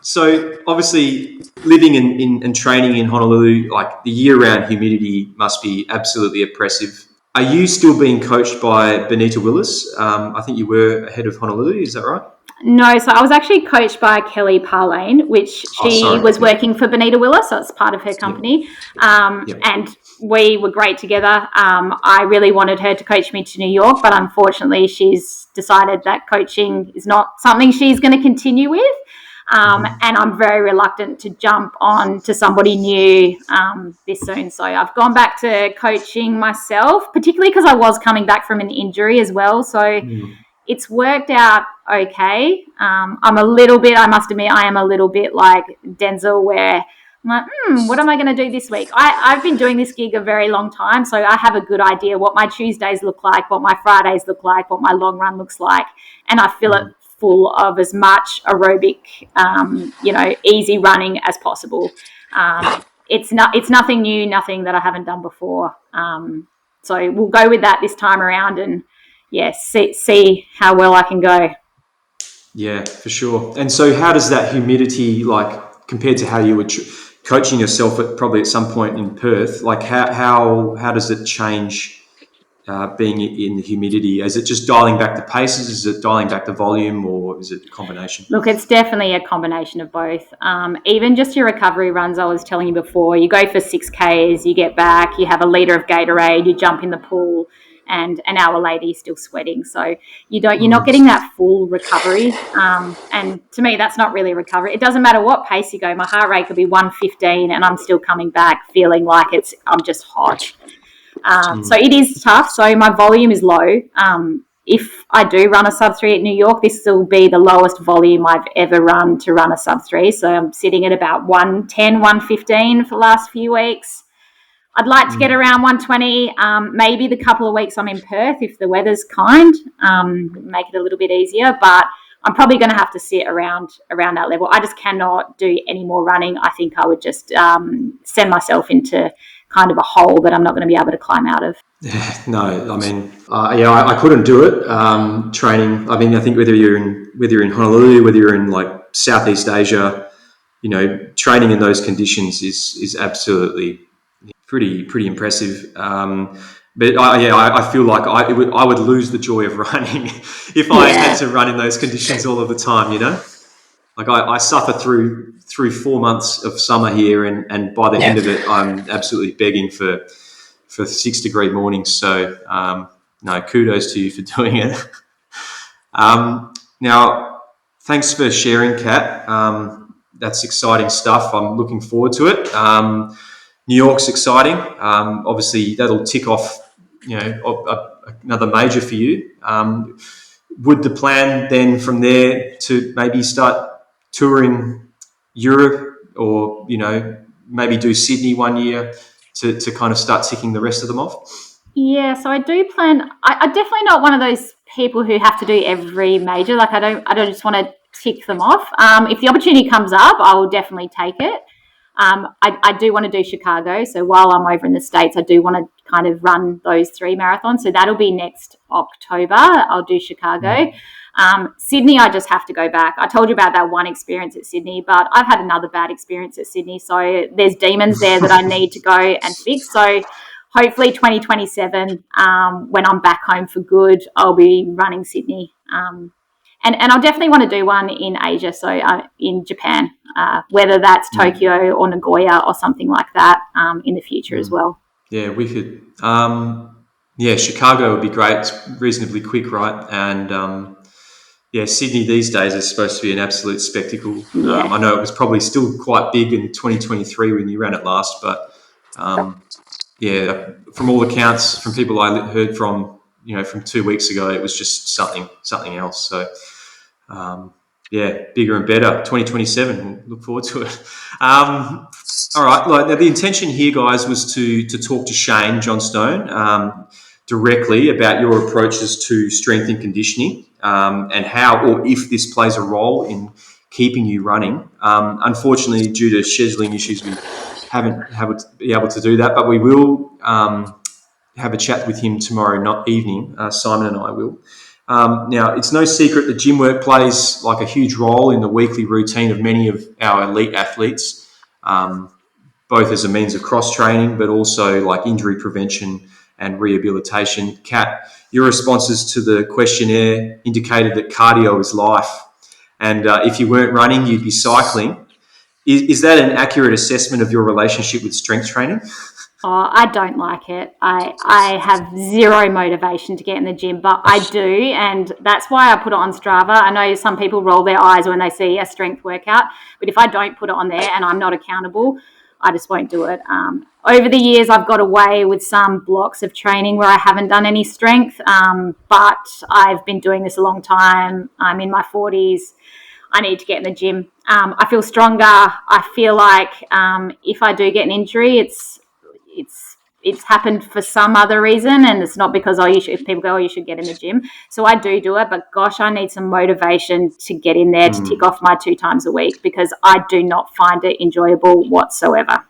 So obviously living and training in Honolulu, like the year-round humidity must be absolutely oppressive. Are you still being coached by Benita Willis? I think you were ahead of Honolulu, is that right? No, so I was actually coached by Kelly Parlane, which she was working for Bonita Willer, so it's part of her company. And we were great together. I really wanted her to coach me to New York, but unfortunately she's decided that coaching is not something she's going to continue with. And I'm very reluctant to jump on to somebody new this soon. So I've gone back to coaching myself, particularly because I was coming back from an injury as well. So it's worked out okay. I'm a little bit, I must admit, I am a little bit like Denzel, where I'm like, what am I going to do this week? I've been doing this gig a very long time, so I have a good idea what my Tuesdays look like, what my Fridays look like, what my long run looks like, and I fill it full of as much aerobic, easy running as possible. It's nothing new, nothing that I haven't done before. So we'll go with that this time around, and see how well I can go. Yeah, for sure. And so how does that humidity, like, compared to how you were coaching yourself at some point in Perth, like how does it change being in the humidity? Is it just dialing back the paces? Is it dialing back the volume, or is it a combination? Look, it's definitely a combination of both. Even just your recovery runs, I was telling you before, you go for 6Ks, you get back, you have a litre of Gatorade, you jump in the pool, and an hour later you're still sweating. So you're not getting that full recovery. And to me, that's not really recovery. It doesn't matter what pace you go. My heart rate could be 115 and I'm still coming back feeling like I'm just hot. So it is tough. So my volume is low. If I do run a sub 3 at New York, this will be the lowest volume I've ever run to run a sub 3. So I'm sitting at about 110, 115 for the last few weeks. I'd like to get around 120, maybe the couple of weeks I'm in Perth if the weather's kind, make it a little bit easier, but I'm probably going to have to sit around that level. I just cannot do any more running. I think I would just send myself into kind of a hole that I'm not going to be able to climb out of. No, I mean, I couldn't do it. Training. I mean, I think whether you're in Honolulu, whether you're in like Southeast Asia, training in those conditions is absolutely pretty impressive. But I feel like I would lose the joy of running if I had to run in those conditions all of the time. Like I suffer through 4 months of summer here, and by the end of it, I'm absolutely begging for 6-degree mornings. So no, kudos to you for doing it. Now, thanks for sharing, Kat. That's exciting stuff. I'm looking forward to it. New York's exciting. Obviously, that'll tick off, another major for you. Would the plan then from there to maybe start touring Europe, or maybe do Sydney one year to kind of start ticking the rest of them off? Yeah, so I do plan. I'm definitely not one of those people who have to do every major. Like I don't just want to tick them off. If the opportunity comes up, I will definitely take it. I do want to do Chicago. So while I'm over in the States, I do want to kind of run those 3 marathons. So that'll be next October. I'll do Chicago. Sydney, I just have to go back. I told you about that one experience at Sydney, but I've had another bad experience at Sydney. So there's demons there that I need to go and fix. So hopefully 2027, when I'm back home for good, I'll be running Sydney. And I'll definitely want to do one in Asia, so in Japan, whether that's Tokyo or Nagoya or something like that in the future as well. Yeah, we could. Chicago would be great. It's reasonably quick, right? And Sydney these days is supposed to be an absolute spectacle. Yeah. I know it was probably still quite big in 2023 when you ran it last, but from all accounts, from people I heard from 2 weeks ago, it was just something else. So, bigger and better. 2027. We'll look forward to it. All right. Now the intention here, guys, was to talk to Shane Johnstone directly about your approaches to strength and conditioning, and how or if this plays a role in keeping you running. Unfortunately, due to scheduling issues, we haven't been able to do that, but we will have a chat with him tomorrow evening. Simon and I will. Now, it's no secret that gym work plays like a huge role in the weekly routine of many of our elite athletes, both as a means of cross-training, but also like injury prevention and rehabilitation. Kat, your responses to the questionnaire indicated that cardio is life. and if you weren't running, you'd be cycling. Is that an accurate assessment of your relationship with strength training? Oh, I don't like it. I have zero motivation to get in the gym, but I do, and that's why I put it on Strava. I know some people roll their eyes when they see a strength workout, but if I don't put it on there and I'm not accountable, I just won't do it. Over the years, I've got away with some blocks of training where I haven't done any strength, but I've been doing this a long time. I'm in my 40s. I need to get in the gym. I feel stronger. I feel like if I do get an injury, it's happened for some other reason, and it's not because people go, you should get in the gym. So I do it, but gosh, I need some motivation to get in there to tick off my 2 times a week, because I do not find it enjoyable whatsoever.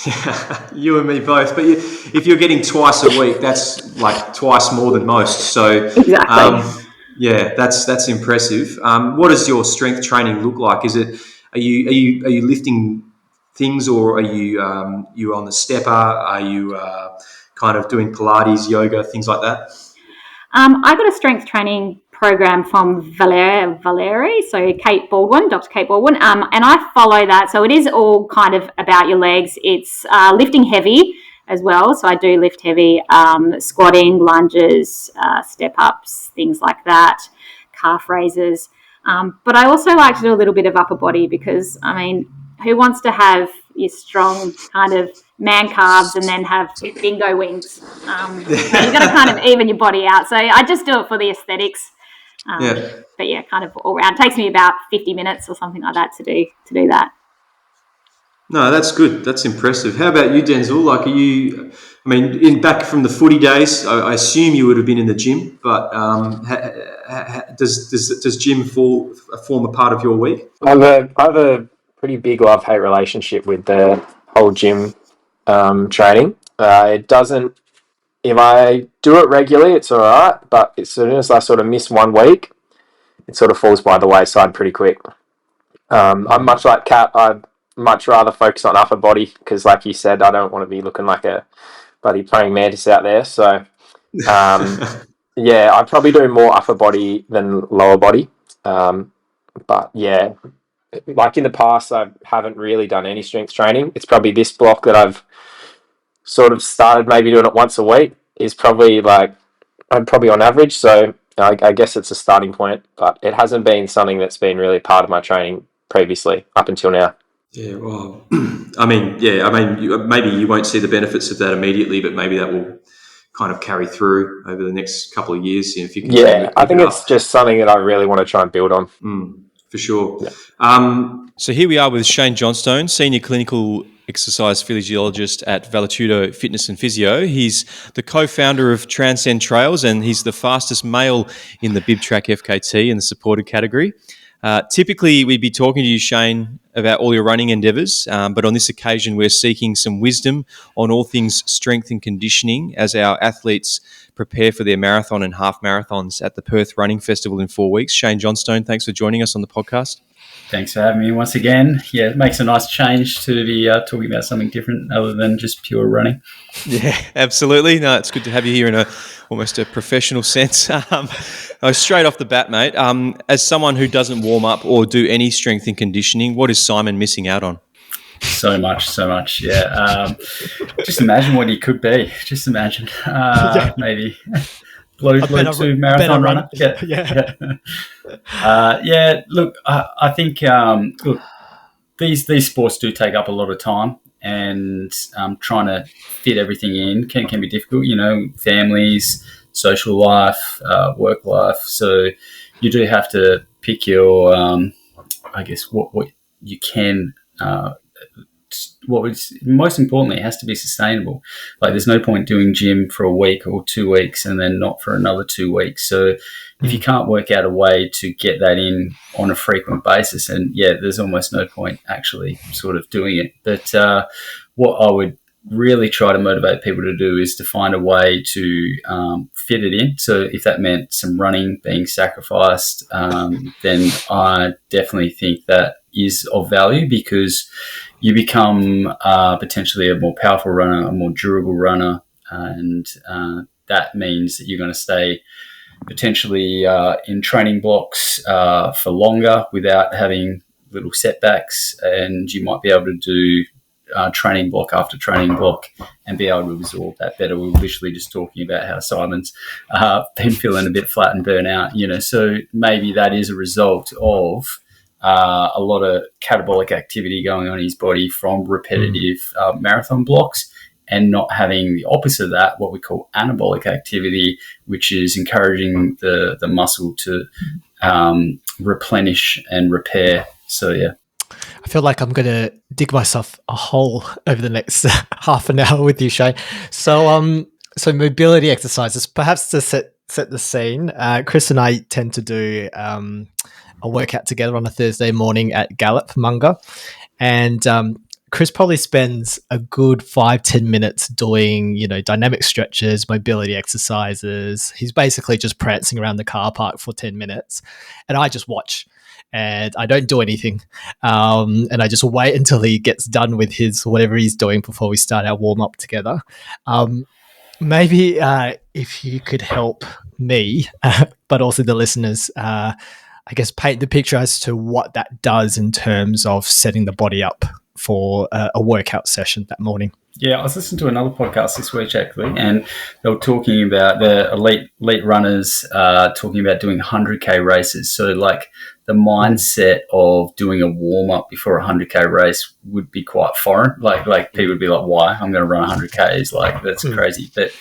Yeah, you and me both. But if you're getting twice a week, that's like twice more than most. So Exactly. yeah, that's impressive. What does your strength training look like? Are you lifting things, or are you on the stepper? Are you kind of doing Pilates, yoga, things like that? I got a strength training program from Valerie, so Dr. Kate Baldwin, and I follow that. So it is all kind of about your legs. It's lifting heavy as well. So I do lift heavy, squatting, lunges, step ups, things like that, calf raises. But I also like to do a little bit of upper body, because, I mean, who wants to have your strong kind of man calves and then have bingo wings? You've got to kind of even your body out. So I just do it for the aesthetics. But yeah, kind of all round. It takes me about 50 minutes or something like that to do that. No, that's good. That's impressive. How about you, Denzel? Like, back from the footy days, I assume you would have been in the gym, but does gym form a part of your week? I have a pretty big love-hate relationship with the whole gym training. It doesn't. If I do it regularly, it's all right, but as soon as I sort of miss 1 week, it sort of falls by the wayside pretty quick. I'm much like Kat. I'd much rather focus on upper body, because, like you said, I don't want to be looking like a bloody praying mantis out there. So, yeah, I probably do more upper body than lower body. But yeah, like in the past, I haven't really done any strength training. It's probably this block that I've sort of started maybe doing it once a week is probably I'm probably on average. So I guess it's a starting point, but it hasn't been something that's been really part of my training previously up until now. Yeah, well, maybe you won't see the benefits of that immediately, but maybe that will kind of carry through over the next couple of years. If you continue to keep I think it's just something that I really want to try and build on. For sure. Yeah. So here we are with Shane Johnstone, Senior Clinical Exercise Physiologist at Valetudo Fitness and Physio. He's the co-founder of Transcend Trails, and he's the fastest male in the Bib Track FKT in the supported category. Typically, we'd be talking to you, Shane, about all your running endeavours, but on this occasion, we're seeking some wisdom on all things strength and conditioning as our athletes prepare for their marathon and half marathons at the Perth Running Festival in 4 weeks. Shane Johnstone, thanks for joining us on the podcast. Thanks for having me once again. Yeah, it makes a nice change to be talking about something different other than just pure running. Yeah, absolutely. No, it's good to have you here in almost a professional sense. Straight off the bat, mate, as someone who doesn't warm up or do any strength and conditioning, what is Simon missing out on? So much. Yeah. Just imagine what he could be. Just imagine. Maybe. Blue to marathon runner. Yeah. Look, I think these sports do take up a lot of time, and trying to fit everything in can be difficult. You know, families, social life, work life. So you do have to pick your, I guess, what you can. What is most importantly, it has to be sustainable. Like, there's no point doing gym for a week or 2 weeks and then not for another 2 weeks. So if you can't work out a way to get that in on a frequent basis, and there's almost no point actually sort of doing it. But what I would really try to motivate people to do is to find a way to fit it in. So if that meant some running being sacrificed, then I definitely think that is of value, because you become potentially a more powerful runner, a more durable runner, and that means that you're going to stay potentially in training blocks for longer without having little setbacks, and you might be able to do training block after training block and be able to absorb that better. We were literally just talking about how Simon's been feeling a bit flat and burnt out, so maybe that is a result of a lot of catabolic activity going on in his body from repetitive marathon blocks, and not having the opposite of that, what we call anabolic activity, which is encouraging the muscle to replenish and repair. So, yeah. I feel like I'm going to dig myself a hole over the next half an hour with you, Shane. So mobility exercises, perhaps to set the scene. Chris and I tend to do a workout together on a Thursday morning at Gallop Munga, and Chris probably spends a good 5-10 minutes doing, dynamic stretches, mobility exercises. He's basically just prancing around the car park for 10 minutes, and I just watch. And I don't do anything. And I just wait until he gets done with his whatever he's doing before we start our warm up together. Maybe if you could help me, but also the listeners, I guess paint the picture as to what that does in terms of setting the body up for a workout session that morning. Yeah, I was listening to another podcast this week, actually, and they were talking about the elite runners talking about doing 100K races. So, like, the mindset of doing a warm-up before a 100K race would be quite foreign. Like people would be like, why? I'm going to run 100Ks. Like, that's crazy. But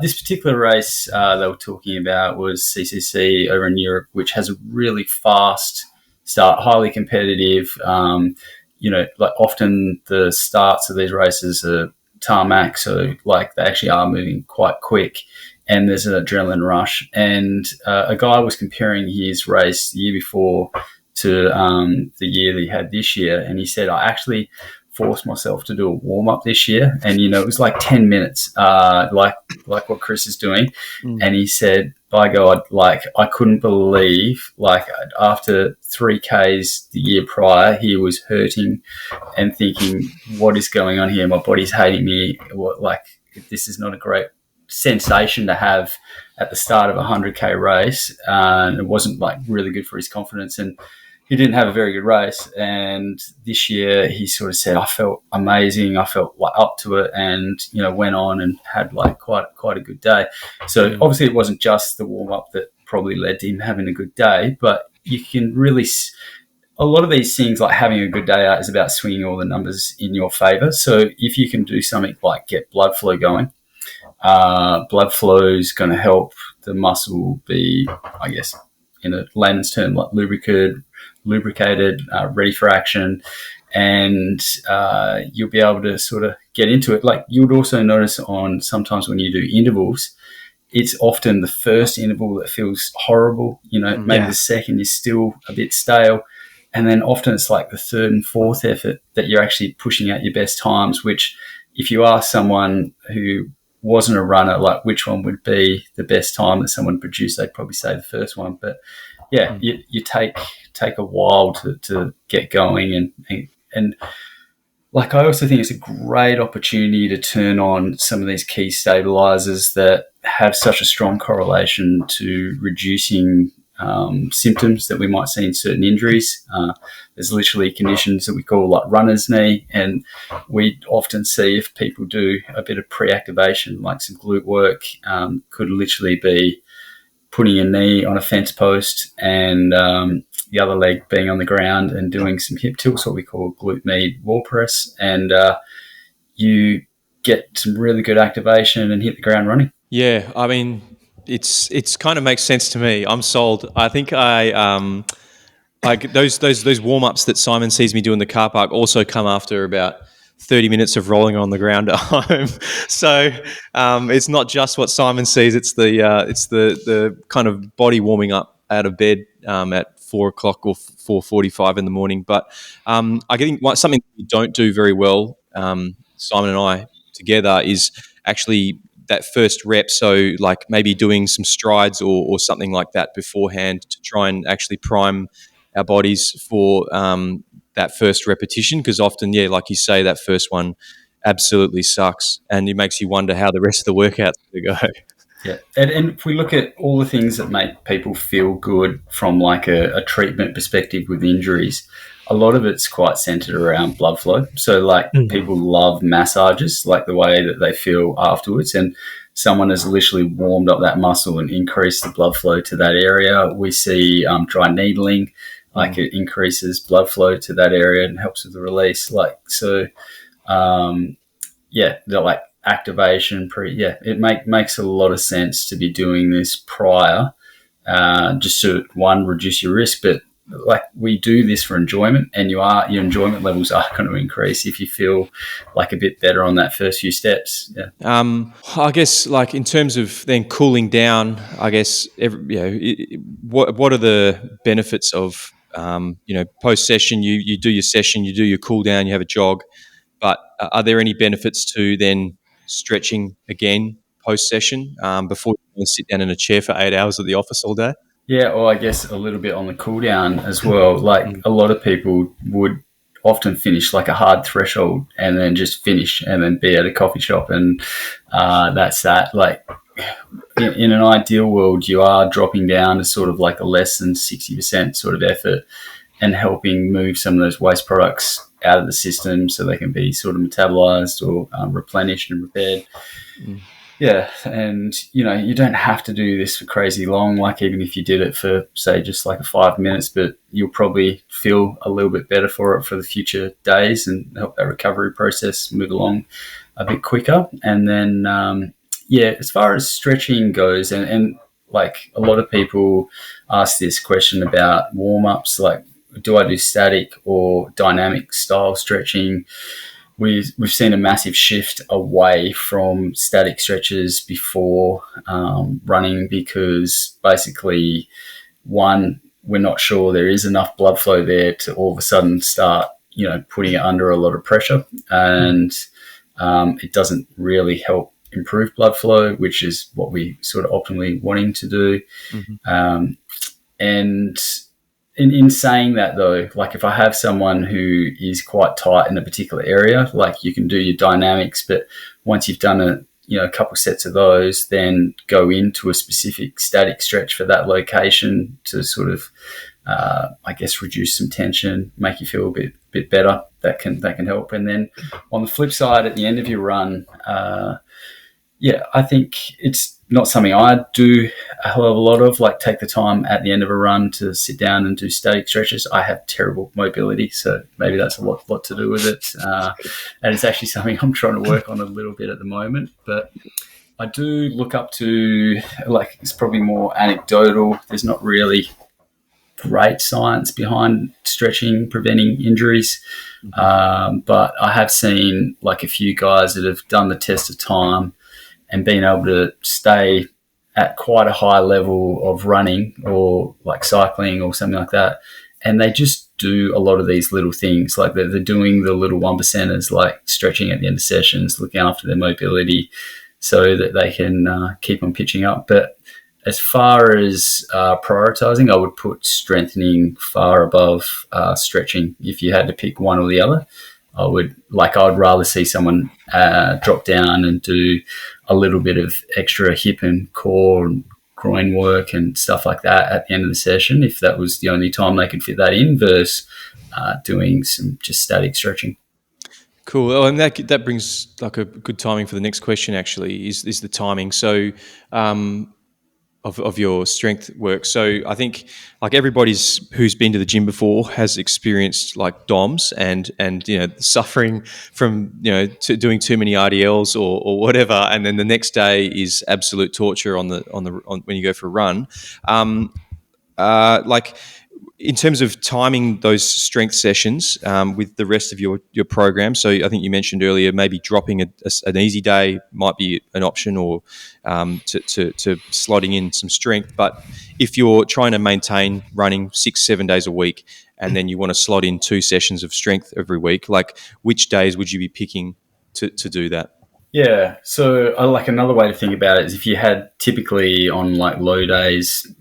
this particular race they were talking about was CCC over in Europe, which has a really fast start, highly competitive. Like often the starts of these races are tarmac, so like they actually are moving quite quick, and there's an adrenaline rush. And a guy was comparing his race the year before to the year that he had this year, and he said, I actually forced myself to do a warm-up this year, and it was like 10 minutes, like what Chris is doing. And he said, by God, like, I couldn't believe, like, after 3Ks the year prior, he was hurting and thinking, what is going on here? My body's hating me. This is not a great sensation to have at the start of a 100K race. And it wasn't, like, really good for his confidence. And he didn't have a very good race. And this year he sort of said, I felt amazing. I felt like up to it, and, went on and had like quite a good day. So obviously it wasn't just the warm up that probably led to him having a good day, but you can really, a lot of these things, like having a good day out, is about swinging all the numbers in your favor. So if you can do something like get blood flow going, blood flow is going to help the muscle be, I guess, in a layman's term, like lubricated, ready for action, and you'll be able to sort of get into it. Like, you would also notice on sometimes when you do intervals, it's often the first interval that feels horrible. Maybe the second is still a bit stale, and then often it's like the third and fourth effort that you're actually pushing out your best times, which if you ask someone who wasn't a runner, like, which one would be the best time that someone produced, they'd probably say the first one. But yeah, you take a while to get going, and like, I also think it's a great opportunity to turn on some of these key stabilizers that have such a strong correlation to reducing symptoms that we might see in certain injuries. There's literally conditions that we call like runner's knee, and we often see if people do a bit of pre-activation, like some glute work, could literally be putting a knee on a fence post and the other leg being on the ground and doing some hip tilts, what we call glute med wall press, and you get some really good activation and hit the ground running. Yeah, I mean, it's kind of makes sense to me. I'm sold. I think those warm ups that Simon sees me do in the car park also come after about 30 minutes of rolling on the ground at home. So it's not just what Simon sees; it's the kind of body warming up out of bed at 4 o'clock or 4:45 in the morning. But I think something we don't do very well, Simon and I together, is actually that first rep. So like maybe doing some strides or something like that beforehand to try and actually prime our bodies for that first repetition, because often, like you say, that first one absolutely sucks, and it makes you wonder how the rest of the workout's going to go. Yeah, and if we look at all the things that make people feel good from like a treatment perspective with injuries, a lot of it's quite centered around blood flow. So like people love massages, like the way that they feel afterwards, and someone has literally warmed up that muscle and increased the blood flow to that area. We see dry needling, like it increases blood flow to that area and helps with the release. Like so, they're like activation it makes a lot of sense to be doing this prior, just to reduce your risk, but like we do this for enjoyment, and your enjoyment levels are going to increase if you feel like a bit better on that first few steps. I guess like in terms of then cooling down, I guess what are the benefits of post session? You do your session, you do your cool down, you have a jog, but are there any benefits to then stretching again post session before you sit down in a chair for 8 hours at the office all day? Yeah, or I guess a little bit on the cool down as well. Like a lot of people would often finish like a hard threshold and then just finish and then be at a coffee shop, and that's that. Like in an ideal world, you are dropping down to sort of like a less than 60% sort of effort and helping move some of those waste products out of the system so they can be sort of metabolized or replenished and repaired. Yeah, and you don't have to do this for crazy long. Like even if you did it for say just like 5 minutes, but you'll probably feel a little bit better for it for the future days and help that recovery process move along a bit quicker. And then as far as stretching goes, and like a lot of people ask this question about warm-ups, like do I do static or dynamic style stretching? We've seen a massive shift away from static stretches before running, because basically, one, we're not sure there is enough blood flow there to all of a sudden start, putting it under a lot of pressure, and it doesn't really help improve blood flow, which is what we sort of optimally wanting to do. And in saying that though, like if I have someone who is quite tight in a particular area, like you can do your dynamics, but once you've done a couple sets of those, then go into a specific static stretch for that location to sort of, reduce some tension, make you feel a bit better. That can help. And then on the flip side, at the end of your run, I think it's not something I do a hell of a lot of, like take the time at the end of a run to sit down and do static stretches. I have terrible mobility, so maybe that's a lot to do with it. And it's actually something I'm trying to work on a little bit at the moment. But I do look up to, like, it's probably more anecdotal. There's not really great science behind stretching preventing injuries. But I have seen like a few guys that have done the test of time and been able to stay at quite a high level of running or like cycling or something like that. And they just do a lot of these little things, like they're doing the little 1%ers, like stretching at the end of sessions, looking after their mobility so that they can keep on pitching up. But as far as prioritizing, I would put strengthening far above stretching. If you had to pick one or the other, I'd rather see someone drop down and do a little bit of extra hip and core and groin work and stuff like that at the end of the session, if that was the only time they could fit that in, versus doing some just static stretching. Cool. Oh, and that brings like a good timing for the next question. Actually, is the timing. So, of your strength work. So I think like who's been to the gym before has experienced like DOMs and suffering from doing too many RDLs or whatever, and then the next day is absolute torture on when you go for a run. Like in terms of timing those strength sessions with the rest of your program. So I think you mentioned earlier maybe dropping an easy day might be an option, or to slotting in some strength. But if you're trying to maintain running 6-7 days a week and then you want to slot in 2 sessions of strength every week, like which days would you be picking to do that? Yeah, so like another way to think about it is if you had typically on like low days,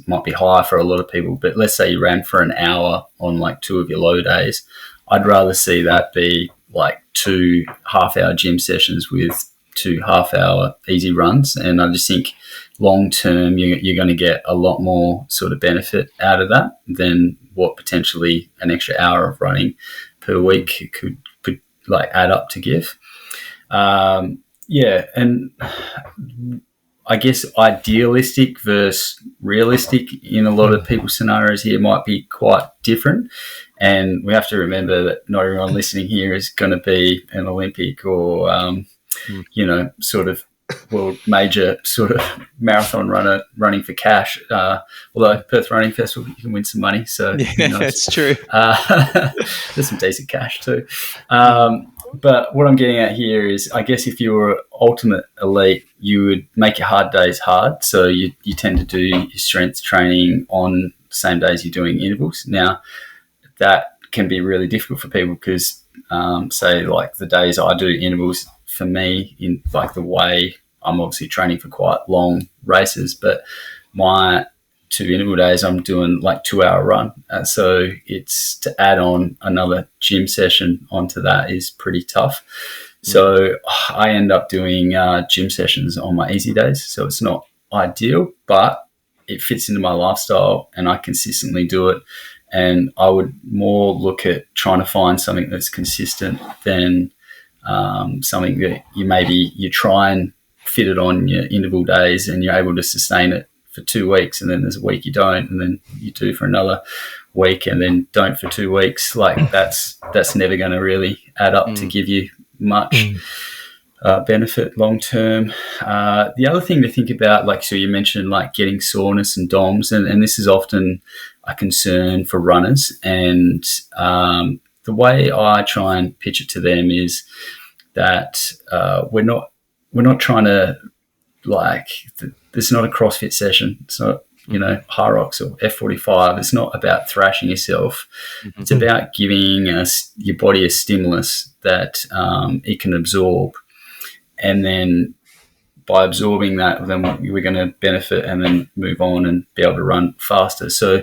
might be high for a lot of people, but let's say you ran for an hour on like 2 of your low days, I'd rather see that be like 2 half-hour gym sessions with to half-hour easy runs, and I just think long term you're going to get a lot more sort of benefit out of that than what potentially an extra hour of running per week could like add up to give. And I guess idealistic versus realistic in a lot of people's scenarios here might be quite different. And we have to remember that not everyone listening here is going to be an Olympic or, sort of world major sort of marathon runner running for cash. Although Perth Running Festival, you can win some money. So yeah, that's true. There's some decent cash too. But what I'm getting at here is, I guess if you were ultimate elite, you would make your hard days hard. So you tend to do your strength training on the same days you're doing intervals. Now, that can be really difficult for people because, say, like the days I do intervals, for me, in like the way I'm obviously training for quite long races, but my 2 interval days, I'm doing like 2-hour run. So it's to add on another gym session onto that is pretty tough. So I end up doing gym sessions on my easy days. So it's not ideal, but it fits into my lifestyle and I consistently do it. And I would more look at trying to find something that's consistent than something that you try and fit it on your interval days and you're able to sustain it for 2 weeks, and then there's a week you don't, and then you do for another week, and then don't for 2 weeks. Like that's never going to really add up to give you much benefit long term. The other thing to think about, like, so you mentioned like getting soreness and DOMS, and this is often a concern for runners. And the way I try and pitch it to them is that we're not trying to, like, this is not a CrossFit session. It's not, High Rocks or F45. It's not about thrashing yourself. Mm-hmm. It's about giving your body a stimulus that it can absorb. And then by absorbing that, then we're going to benefit and then move on and be able to run faster. So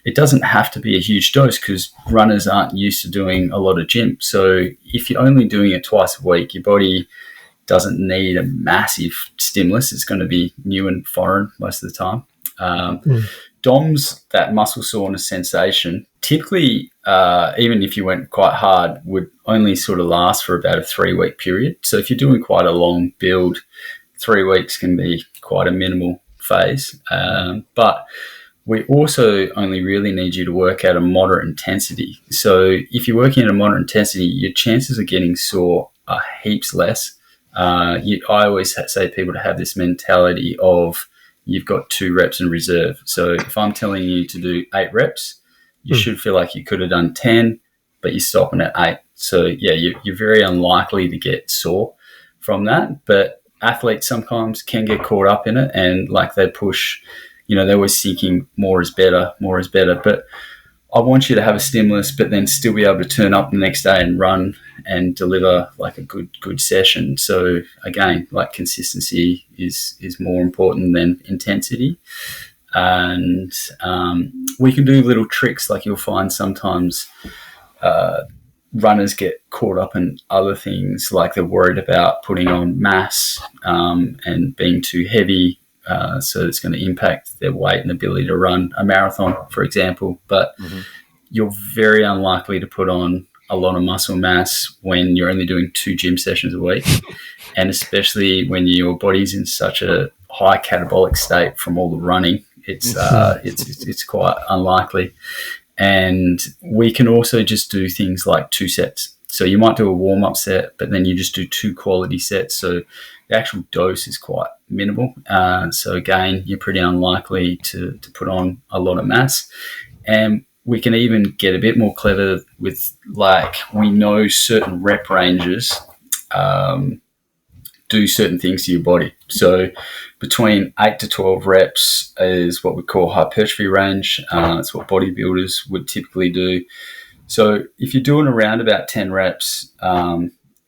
it doesn't have to be a huge dose because runners aren't used to doing a lot of gym. So if you're only doing it twice a week, your body doesn't need a massive stimulus. It's going to be new and foreign most of the time. DOMS, that muscle soreness sensation, typically, even if you went quite hard, would only sort of last for about a 3-week period. So if you're doing quite a long build, 3 weeks can be quite a minimal phase. But we also only really need you to work at a moderate intensity. So if you're working at a moderate intensity, your chances of getting sore are heaps less. I always say to people to have this mentality of you've got 2 reps in reserve. So if I'm telling you to do 8 reps, you should feel like you could have done 10, but you're stopping at 8. So yeah, you're very unlikely to get sore from that. But athletes sometimes can get caught up in it and like they push, they're always thinking more is better. But I want you to have a stimulus, but then still be able to turn up the next day and run and deliver like a good session. So again, like consistency is more important than intensity. And we can do little tricks. Like you'll find sometimes runners get caught up in other things, like they're worried about putting on mass and being too heavy. So it's going to impact their weight and ability to run a marathon, for example. But you're very unlikely to put on a lot of muscle mass when you're only doing 2 gym sessions a week, and especially when your body's in such a high catabolic state from all the running. It's quite unlikely. And we can also just do things like 2 sets. So you might do a warm-up set, but then you just do 2 quality sets. So the actual dose is quite minimal. So again, you're pretty unlikely to put on a lot of mass. And we can even get a bit more clever with, like, we know certain rep ranges do certain things to your body. So between 8 to 12 reps is what we call hypertrophy range. It's what bodybuilders would typically do. So if you're doing around about 10 reps,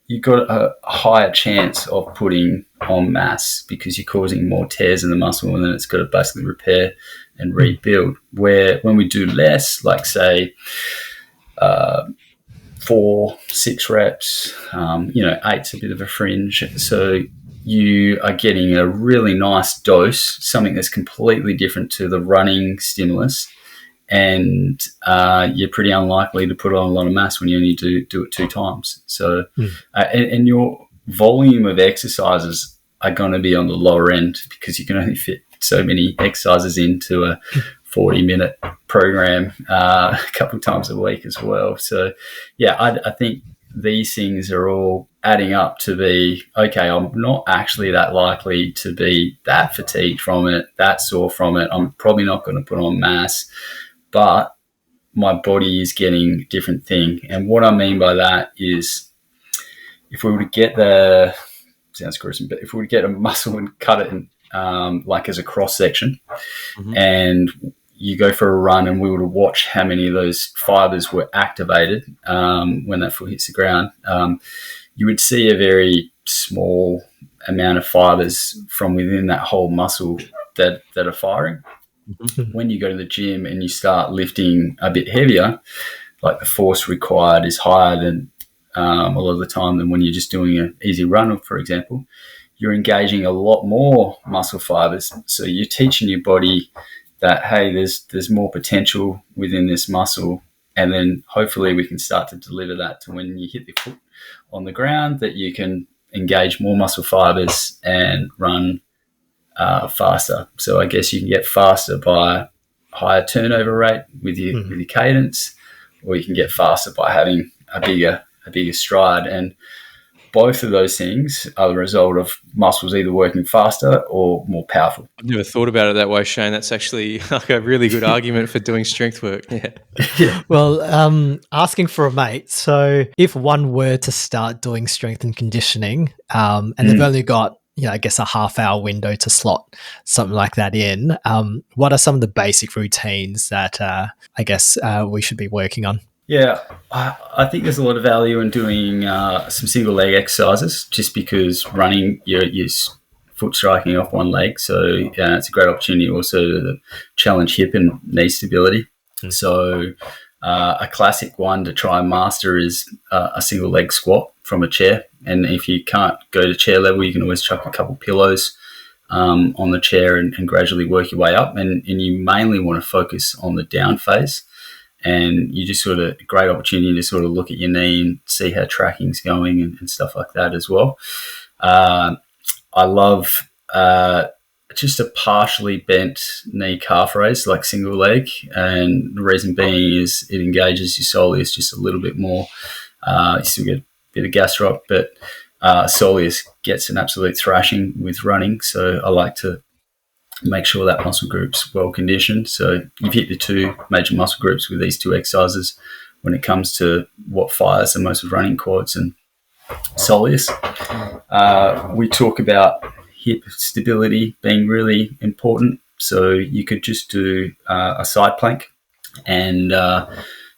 you've got a higher chance of putting on mass because you're causing more tears in the muscle, and then it's got to basically repair and rebuild. Where when we do less, like say 4, 6 reps, 8's a bit of a fringe. So you are getting a really nice dose, something that's completely different to the running stimulus, and you're pretty unlikely to put on a lot of mass when you only do it 2 times. So, and your volume of exercises are going to be on the lower end because you can only fit so many exercises into a 40-minute program a couple of times a week as well. So, yeah, I think these things are all adding up to be, okay, I'm not actually that likely to be that fatigued from it, that sore from it. I'm probably not going to put on mass, but my body is getting a different thing. And what I mean by that is if we were to get sounds gruesome, but if we were to get a muscle and cut it in, like as a cross section, and you go for a run and we were to watch how many of those fibers were activated when that foot hits the ground, you would see a very small amount of fibers from within that whole muscle that are firing. When you go to the gym and you start lifting a bit heavier, like the force required is higher than a lot of the time than when you're just doing an easy run, for example, you're engaging a lot more muscle fibers. So you're teaching your body that, hey, there's more potential within this muscle, and then hopefully we can start to deliver that to when you hit the foot on the ground, that you can engage more muscle fibers and run faster. So I guess you can get faster by higher turnover rate with your cadence, or you can get faster by having a bigger stride. And both of those things are the result of muscles either working faster or more powerful. I've never thought about it that way, Shane. That's actually like a really good argument for doing strength work. Yeah. Well, asking for a mate. So if one were to start doing strength and conditioning, and they've only got, I guess a half-hour window to slot something like that in, what are some of the basic routines that I guess we should be working on? Yeah, I think there's a lot of value in doing some single leg exercises, just because running, you're foot striking off one leg. So it's a great opportunity also to challenge hip and knee stability. So a classic one to try and master is a single leg squat from a chair. And if you can't go to chair level, you can always chuck a couple pillows on the chair and gradually work your way up. And you mainly want to focus on the down phase. And you just a great opportunity to sort of look at your knee and see how tracking's going and stuff like that as well. I love just a partially bent knee calf raise, like single leg. And the reason being is it engages your soleus just a little bit more. You still get a bit of gastro, but soleus gets an absolute thrashing with running. So I like to make sure that muscle group's well conditioned. So you've hit the 2 major muscle groups with these 2 exercises when it comes to what fires the most with running, quads and soleus. We talk about hip stability being really important. So you could just do a side plank, and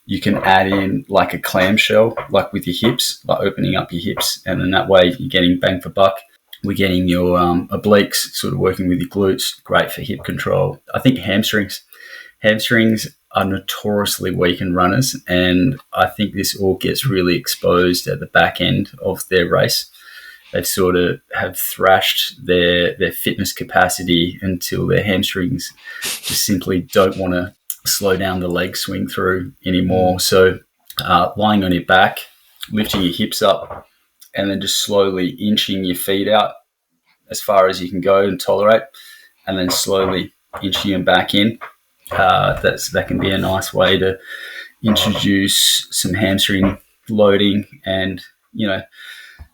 you can add in like a clamshell, like with your hips, like opening up your hips, and then that way you're getting bang for buck. We're getting your obliques sort of working with your glutes, great for hip control. I think hamstrings are notoriously weak in runners, and I think this all gets really exposed at the back end of their race. They sort of have thrashed their fitness capacity until their hamstrings just simply don't want to slow down the leg swing through anymore. So lying on your back, lifting your hips up, and then just slowly inching your feet out as far as you can go and tolerate, and then slowly inching them back in. That can be a nice way to introduce some hamstring loading, and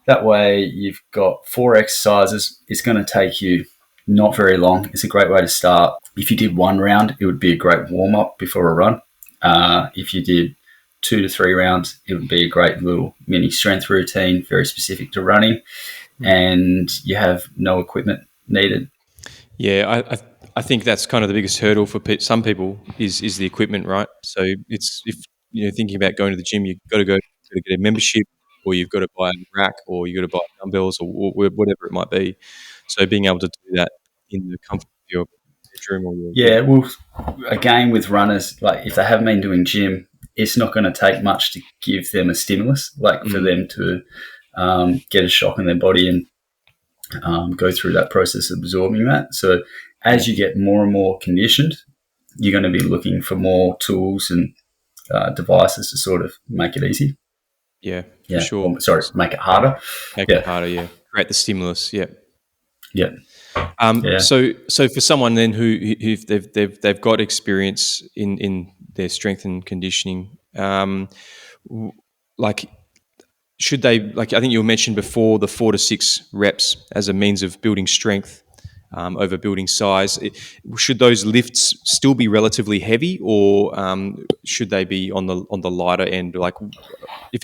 that way you've got 4 exercises. It's going to take you not very long. It's a great way to start. If you did 1 round, it would be a great warm-up before a run. If you did 2 to 3 rounds, it would be a great little mini strength routine, very specific to running, and you have no equipment needed. Yeah, I think that's kind of the biggest hurdle for some people is the equipment, right? So it's, if thinking about going to the gym, you've got to get a membership, or you've got to buy a rack, or you've got to buy dumbbells, or whatever it might be. So being able to do that in the comfort of your bedroom or your well, again, with runners, like if they haven't been doing gym, it's not going to take much to give them a stimulus, like for them to get a shock in their body and go through that process of absorbing that. So as you get more and more conditioned, you're going to be looking for more tools and devices to sort of make it easy. Yeah, for sure. Make it harder. Make it harder, yeah. Create the stimulus, yeah. Yeah. So for someone then who they've got experience in their strength and conditioning, like should they, like I think you mentioned before, the 4 to 6 reps as a means of building strength over building size. Should those lifts still be relatively heavy, or should they be on the lighter end? Like, if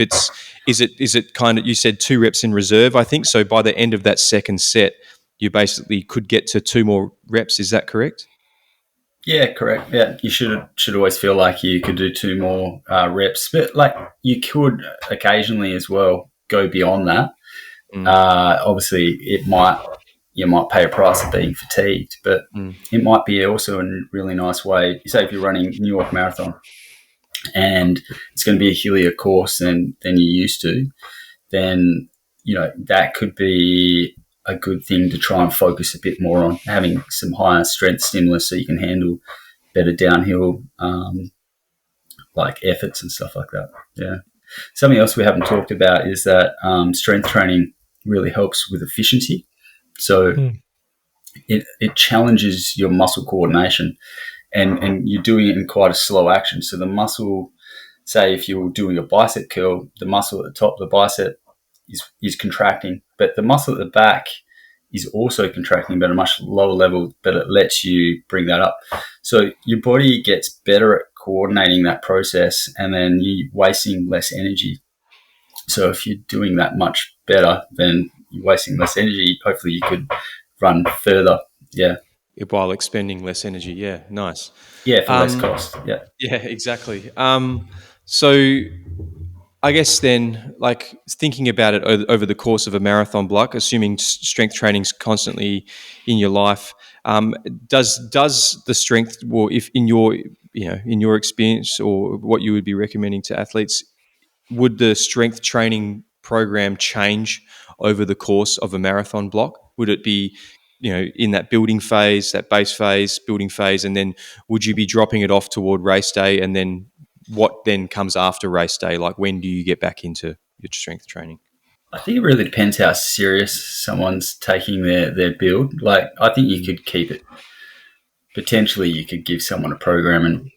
is it kind of, you said 2 reps in reserve, I think. So by the end of that second set, you basically could get to 2 more reps. Is that correct? Yeah, correct. Yeah, you should always feel like you could do 2 more reps, but like you could occasionally as well go beyond that. Obviously, you might pay a price of being fatigued, but it might be also a really nice way. Say if you're running New York Marathon and it's going to be a hillier course than you're used to, then that could be a good thing to try and focus a bit more on having some higher strength stimulus so you can handle better downhill like efforts and stuff like that. Yeah. Something else we haven't talked about is that strength training really helps with efficiency. So it challenges your muscle coordination, and you're doing it in quite a slow action. So the muscle, say if you're doing a bicep curl, the muscle at the top of the bicep is contracting, but the muscle at the back is also contracting, but at a much lower level, but it lets you bring that up. So your body gets better at coordinating that process, and then you're wasting less energy. So if you're doing that much better, then you're wasting less energy. Hopefully you could run further. Yeah. While expending less energy. Yeah. Nice. Yeah. For less cost. Yeah. Yeah, exactly. So I guess then, like, thinking about it over the course of a marathon block, assuming strength training's constantly in your life, does the strength, or if in your experience, or what you would be recommending to athletes, would the strength training program change over the course of a marathon block? Would it be, in that building phase, that base phase, building phase, and then would you be dropping it off toward race day? And then what then comes after race day? Like, when do you get back into your strength training? I think it really depends how serious someone's taking their build. Like, I think you could keep it. Potentially, you could give someone a program and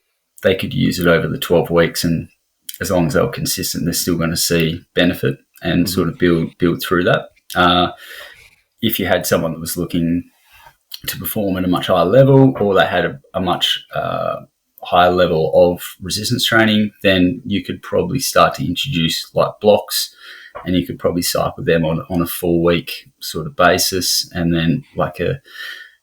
they could use it over the 12 weeks, and as long as they're consistent, they're still going to see benefit and sort of build through that. If you had someone that was looking to perform at a much higher level, or they had a much higher level of resistance training, then you could probably start to introduce like blocks, and you could probably cycle them on a 4-week sort of basis, and then like a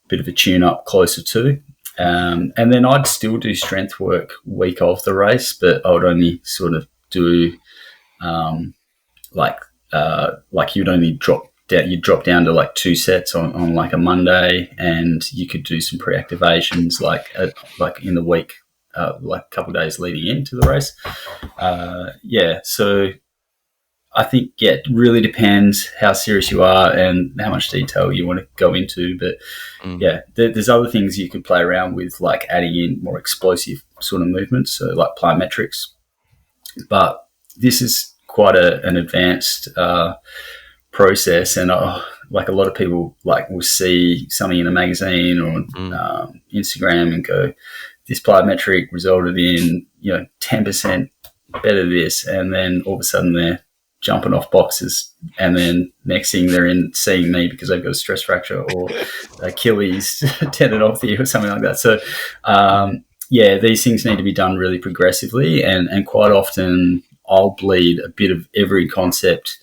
bit of a tune up closer to. And then I'd still do strength work week of the race, but I would only sort of do like you'd only drop down to like 2 sets on like a Monday, and you could do some pre-activations like in the week, like a couple of days leading into the race. So I think, it really depends how serious you are and how much detail you want to go into. But there's other things you could play around with, like adding in more explosive sort of movements, so like plyometrics. But this is quite an advanced process, and like a lot of people will see something in a magazine or on Instagram and go, this plyometric resulted in 10% better this, and then all of a sudden they're jumping off boxes, and then next thing they're in seeing me because they've got a stress fracture or Achilles tendinopathy or something like that. So these things need to be done really progressively, and quite often I'll bleed a bit of every concept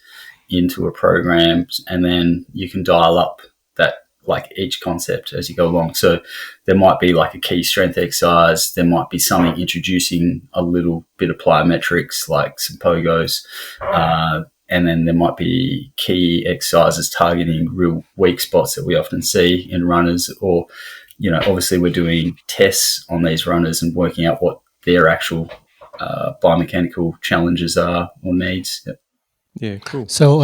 into a program, and then you can dial up that, like, each concept as you go along. So there might be like a key strength exercise, there might be something introducing a little bit of plyometrics, like some pogos, and then there might be key exercises targeting real weak spots that we often see in runners, or obviously we're doing tests on these runners and working out what their actual biomechanical challenges are or needs. Yeah, cool. So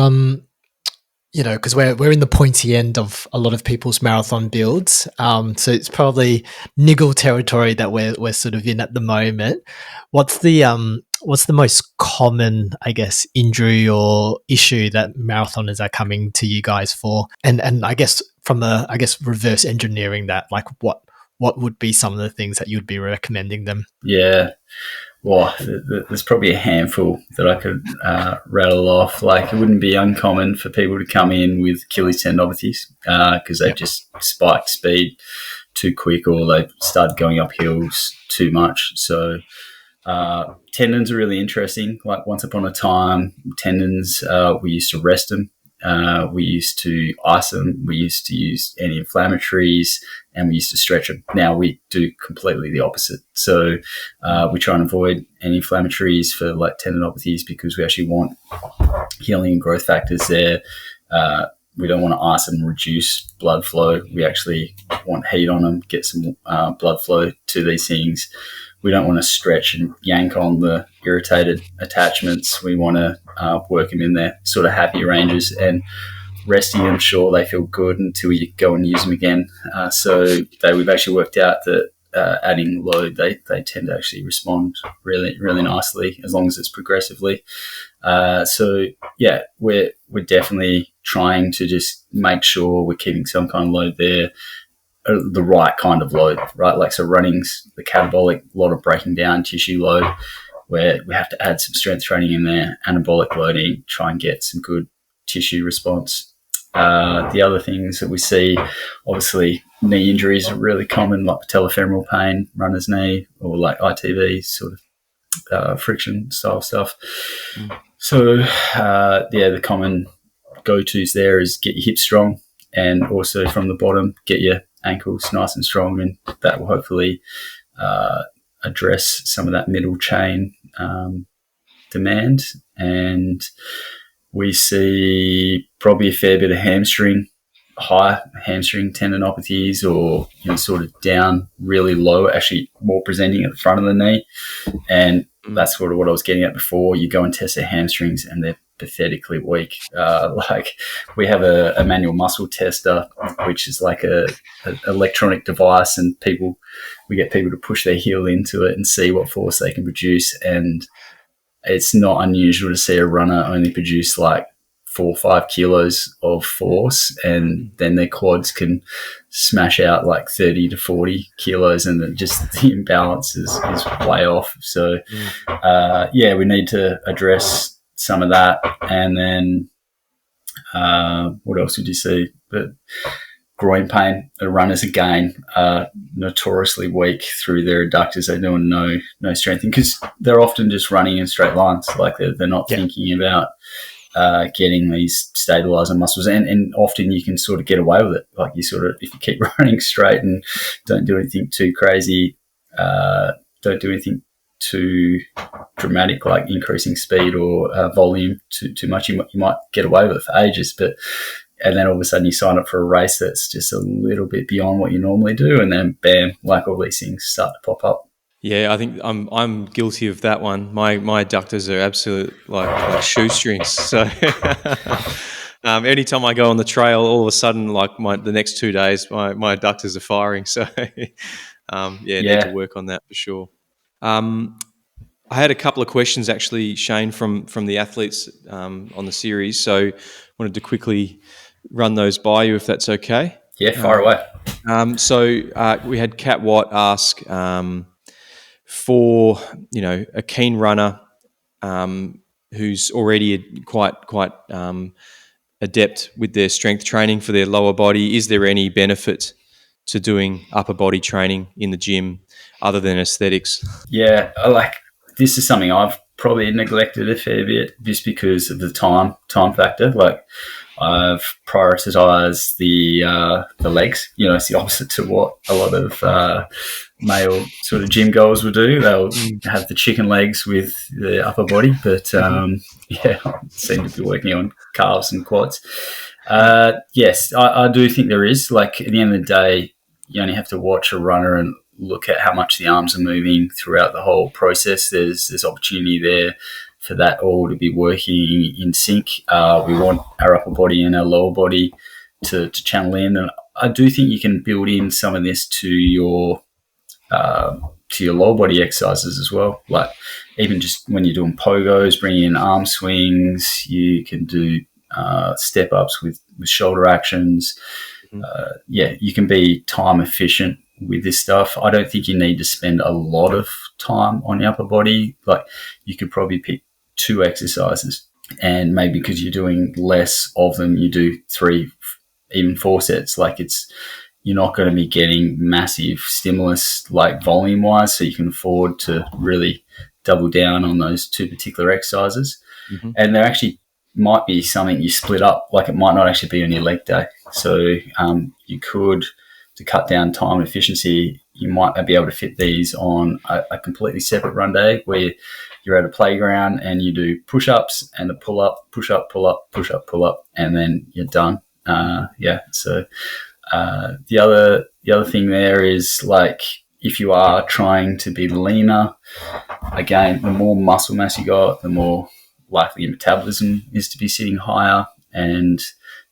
because we're in the pointy end of a lot of people's marathon builds, so it's probably niggle territory that we're sort of in at the moment. What's the most common, I guess, injury or issue that marathoners are coming to you guys for? And I guess from reverse engineering that, like what would be some of the things that you'd be recommending them? Yeah. Well, there's probably a handful that I could rattle off. Like, it wouldn't be uncommon for people to come in with Achilles tendinopathies because they've just spiked speed too quick, or they've started going up hills too much. So tendons are really interesting. Like, once upon a time, tendons, we used to rest them. We used to ice them. We used to use anti-inflammatories, and we used to stretch them. Now we do completely the opposite. So we try and avoid anti-inflammatories for like tendinopathies because we actually want healing and growth factors there. We don't want to ice and reduce blood flow. We actually want heat on them, get some blood flow to these things. We don't want to stretch and yank on the irritated attachments. We want to work them in their sort of happy ranges, and resting them, sure, they feel good until you go and use them again. We've actually worked out that adding load, they tend to actually respond really, really nicely as long as it's progressively. We're definitely trying to just make sure we're keeping some kind of load there. The right kind of load, right? Like, so running's the catabolic, a lot of breaking down tissue load, where we have to add some strength training in there, anabolic loading, try and get some good tissue response. The other things that we see, obviously, knee injuries are really common, like patellofemoral pain, runner's knee, or like ITV, sort of friction style stuff. So, the common go-tos there is get your hips strong, and also from the bottom, get your ankles nice and strong, and that will hopefully address some of that middle chain demand. And we see probably a fair bit of high hamstring tendinopathies, or sort of down really low, actually more presenting at the front of the knee. And that's sort of what I was getting at before. You go and test their hamstrings and they're pathetically weak. Like, we have a manual muscle tester, which is like a electronic device, and we get people to push their heel into it and see what force they can produce. And it's not unusual to see a runner only produce like 4 or 5 kilos of force, and then their quads can smash out like 30 to 40 kilos, and then just the imbalance is way off. So we need to address some of that. And then what else did you see? But groin pain. The runners, again, are notoriously weak through their adductors. They're doing no strengthening because they're often just running in straight lines. Like, they're not thinking about getting these stabilizer muscles, and often you can sort of get away with it. Like, you sort of, if you keep running straight and don't do anything too crazy, don't do anything too dramatic, like increasing speed or volume too much, you might get away with it for ages. And then all of a sudden you sign up for a race that's just a little bit beyond what you normally do, and then bam, like, all these things start to pop up. Yeah, I think I'm guilty of that one. My adductors are absolute like shoestrings. So anytime I go on the trail, all of a sudden, like the next 2 days, my adductors are firing. So need to work on that for sure. I had a couple of questions actually, Shane, from the athletes on the series. So wanted to quickly run those by you, if that's okay. Yeah, fire away. We had Kat Watt ask for a keen runner who's already quite adept with their strength training for their lower body. Is there any benefit to doing upper body training in the gym other than aesthetics? Yeah, this is something I've probably neglected a fair bit just because of the time factor. Like, I've prioritised the legs. It's the opposite to what a lot of male sort of gym goers will do. They'll have the chicken legs with the upper body, but I seem to be working on calves and quads. Yes, I do think there is. Like, at the end of the day, you only have to watch a runner and look at how much the arms are moving throughout the whole process. There's opportunity there for that all to be working in sync. We want our upper body and our lower body to channel in, and I do think you can build in some of this to your lower body exercises as well. Like even just when you're doing pogos, bringing in arm swings, you can do step ups with shoulder actions. You can be time efficient with this stuff. I don't think you need to spend a lot of time on the upper body. Like you could probably pick 2 exercises, and maybe because you're doing less of them, you do 3, even 4 sets. Like you're not going to be getting massive stimulus like volume wise, so you can afford to really double down on those 2 particular exercises. And there actually might be something you split up, like it might not actually be on your leg day. So you could, to cut down time and efficiency, you might be able to fit these on a completely separate run day where you're at a playground and you do push-ups and a pull-up, push-up, pull-up, push-up, pull-up, and then you're done. So the other thing there is, like, if you are trying to be leaner, again, the more muscle mass you got, the more likely your metabolism is to be sitting higher, and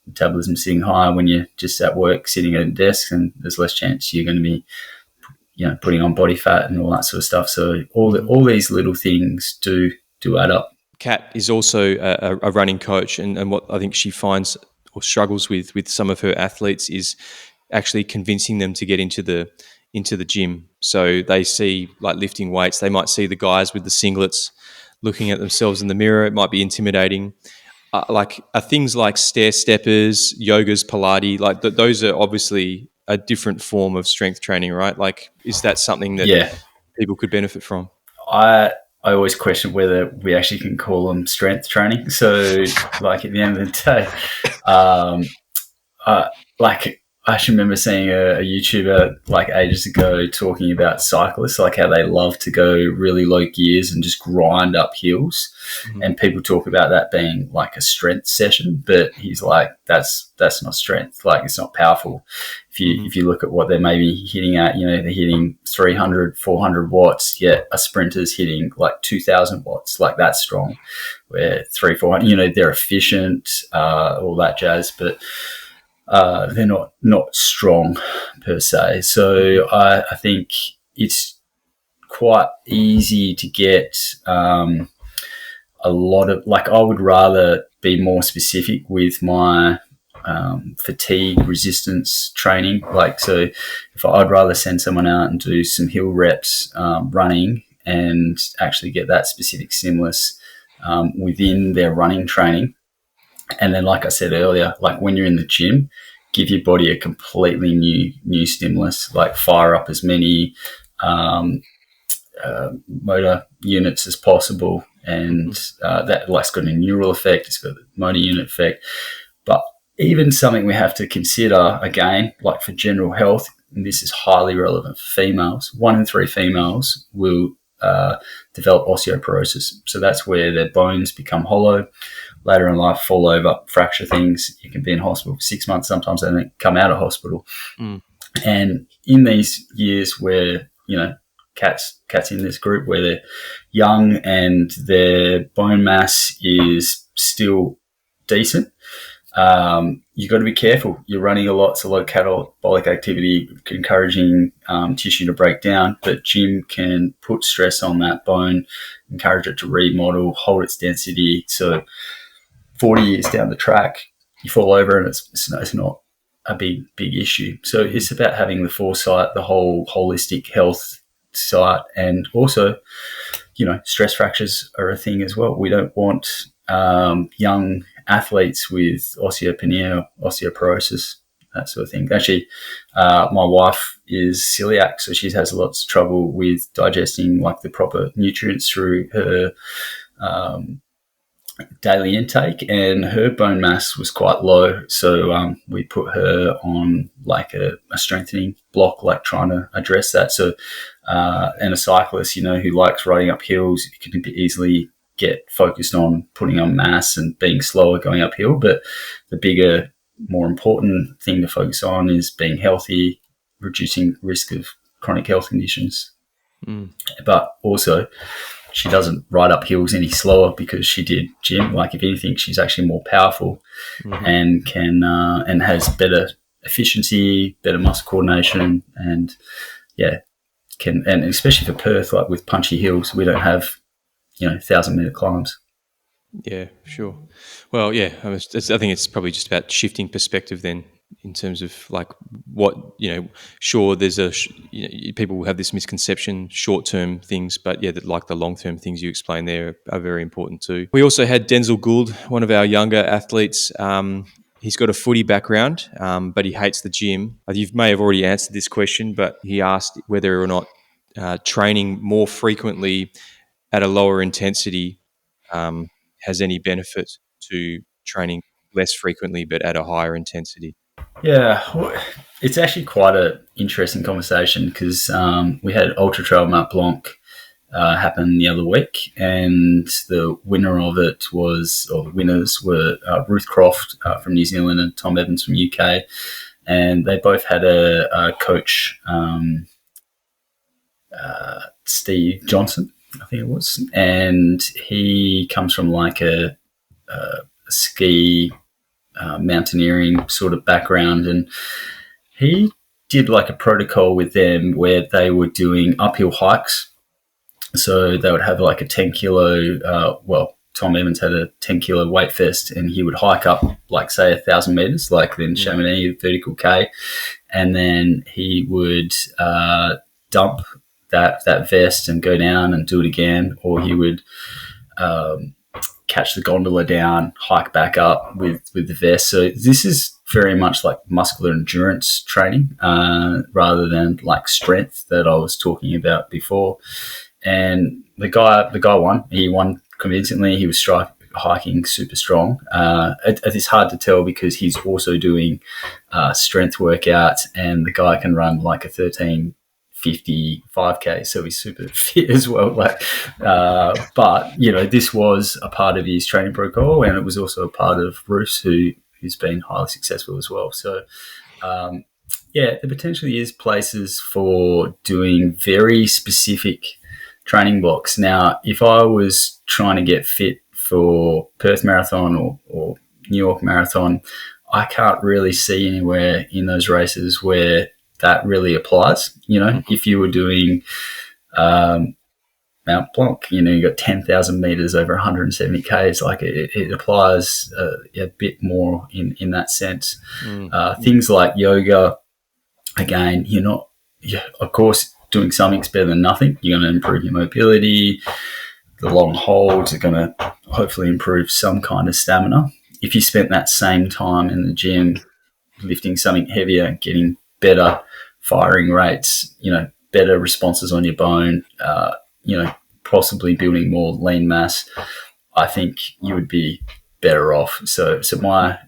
metabolism sitting higher when you're just at work sitting at a desk, and there's less chance you're going to be putting on body fat and all that sort of stuff. So all these little things do add up. Kat is also a running coach, and what I think she finds or struggles with some of her athletes is actually convincing them to get into the gym. So they see, like, lifting weights, they might see the guys with the singlets looking at themselves in the mirror. It might be intimidating. Things like stair steppers, yogas, Pilates, like those are obviously a different form of strength training, right? Like, is that something that people could benefit from? I always question whether we actually can call them strength training. So, like, at the end of the day, I actually remember seeing a YouTuber like ages ago talking about cyclists, like how they love to go really low gears and just grind up hills. And people talk about that being like a strength session, but he's like, that's not strength. Like, it's not powerful. If you look at what they're maybe hitting at, they're hitting 300, 400 watts, yet a sprinter's hitting like 2,000 watts. Like, that's strong. Where 300, 400, they're efficient, all that jazz, but they're not strong per se. So I think it's quite easy to get a lot of, like, I would rather be more specific with my fatigue resistance training. Like, so if I'd rather send someone out and do some hill reps running and actually get that specific stimulus within their running training. And then, like I said earlier, like when you're in the gym, give your body a completely new stimulus, like fire up as many motor units as possible. And that, like, it's got a neural effect, it's got a motor unit effect. But even something we have to consider, again, like for general health, and this is highly relevant for females, 1 in 3 females will develop osteoporosis. So that's where their bones become hollow, later in life fall over, fracture things. You can be in hospital for 6 months, sometimes they don't come out of hospital. And in these years where, Kat's in this group where they're young and their bone mass is still decent, you've got to be careful. You're running a lot, so a lot of catabolic activity, encouraging tissue to break down, but gym can put stress on that bone, encourage it to remodel, hold its density. So 40 years down the track, you fall over and it's not a big issue. So it's about having the foresight, the whole holistic health sight, and also, stress fractures are a thing as well. We don't want young athletes with osteopenia, osteoporosis, that sort of thing. Actually, my wife is celiac, so she has lots of trouble with digesting, like, the proper nutrients through her daily intake, and her bone mass was quite low. So we put her on like a strengthening block, like trying to address that. So and a cyclist, who likes riding up hills, can easily get focused on putting on mass and being slower going uphill. But the bigger, more important thing to focus on is being healthy, reducing risk of chronic health conditions. But also she doesn't ride up hills any slower because she did gym. Like, if anything, she's actually more powerful and can and has better efficiency, better muscle coordination, and and especially for Perth, like with punchy hills, we don't have 1,000-meter climbs. Yeah, sure. Well, yeah, I think it's probably just about shifting perspective then, in terms of like what, sure, there's people will have this misconception, short-term things, but yeah, that like the long-term things you explained there are very important too. We also had Denzel Gould, one of our younger athletes. He's got a footy background, but he hates the gym. You may have already answered this question, but he asked whether or not training more frequently at a lower intensity has any benefit to training less frequently but at a higher intensity. Yeah, well, it's actually quite an interesting conversation because we had Ultra Trail Mont Blanc happen the other week, and the winner of it the winners were Ruth Croft from New Zealand and Tom Evans from UK, and they both had a coach, Steve Johnson, I think it was, and he comes from like a ski mountaineering sort of background, and he did like a protocol with them where they were doing uphill hikes. So they would have like a 10 kilo, Tom Evans had a 10 kilo weight vest, and he would hike up like say 1,000 meters, like then Chamonix vertical K, and then he would dump that vest and go down and do it again, or he would catch the gondola down, hike back up with the vest. So this is very much like muscular endurance training rather than like strength that I was talking about before. And the guy won. He won convincingly. He was hiking super strong. It's hard to tell because he's also doing strength workouts, and the guy can run like a 13:55K, so he's super fit as well. But this was a part of his training protocol, and it was also a part of Bruce, who's been highly successful as well. So there potentially is places for doing very specific training blocks. Now, if I was trying to get fit for Perth Marathon or New York Marathon, I can't really see anywhere in those races where that really applies. If you were doing Mount Blanc, you got 10,000 meters over 170 Ks, like it applies a bit more in that sense. Things like yoga, again, of course, doing something's better than nothing. You're going to improve your mobility. The long holds are going to hopefully improve some kind of stamina. If you spent that same time in the gym lifting something heavier, getting better firing rates, better responses on your bone, possibly building more lean mass, I think you would be better off. So my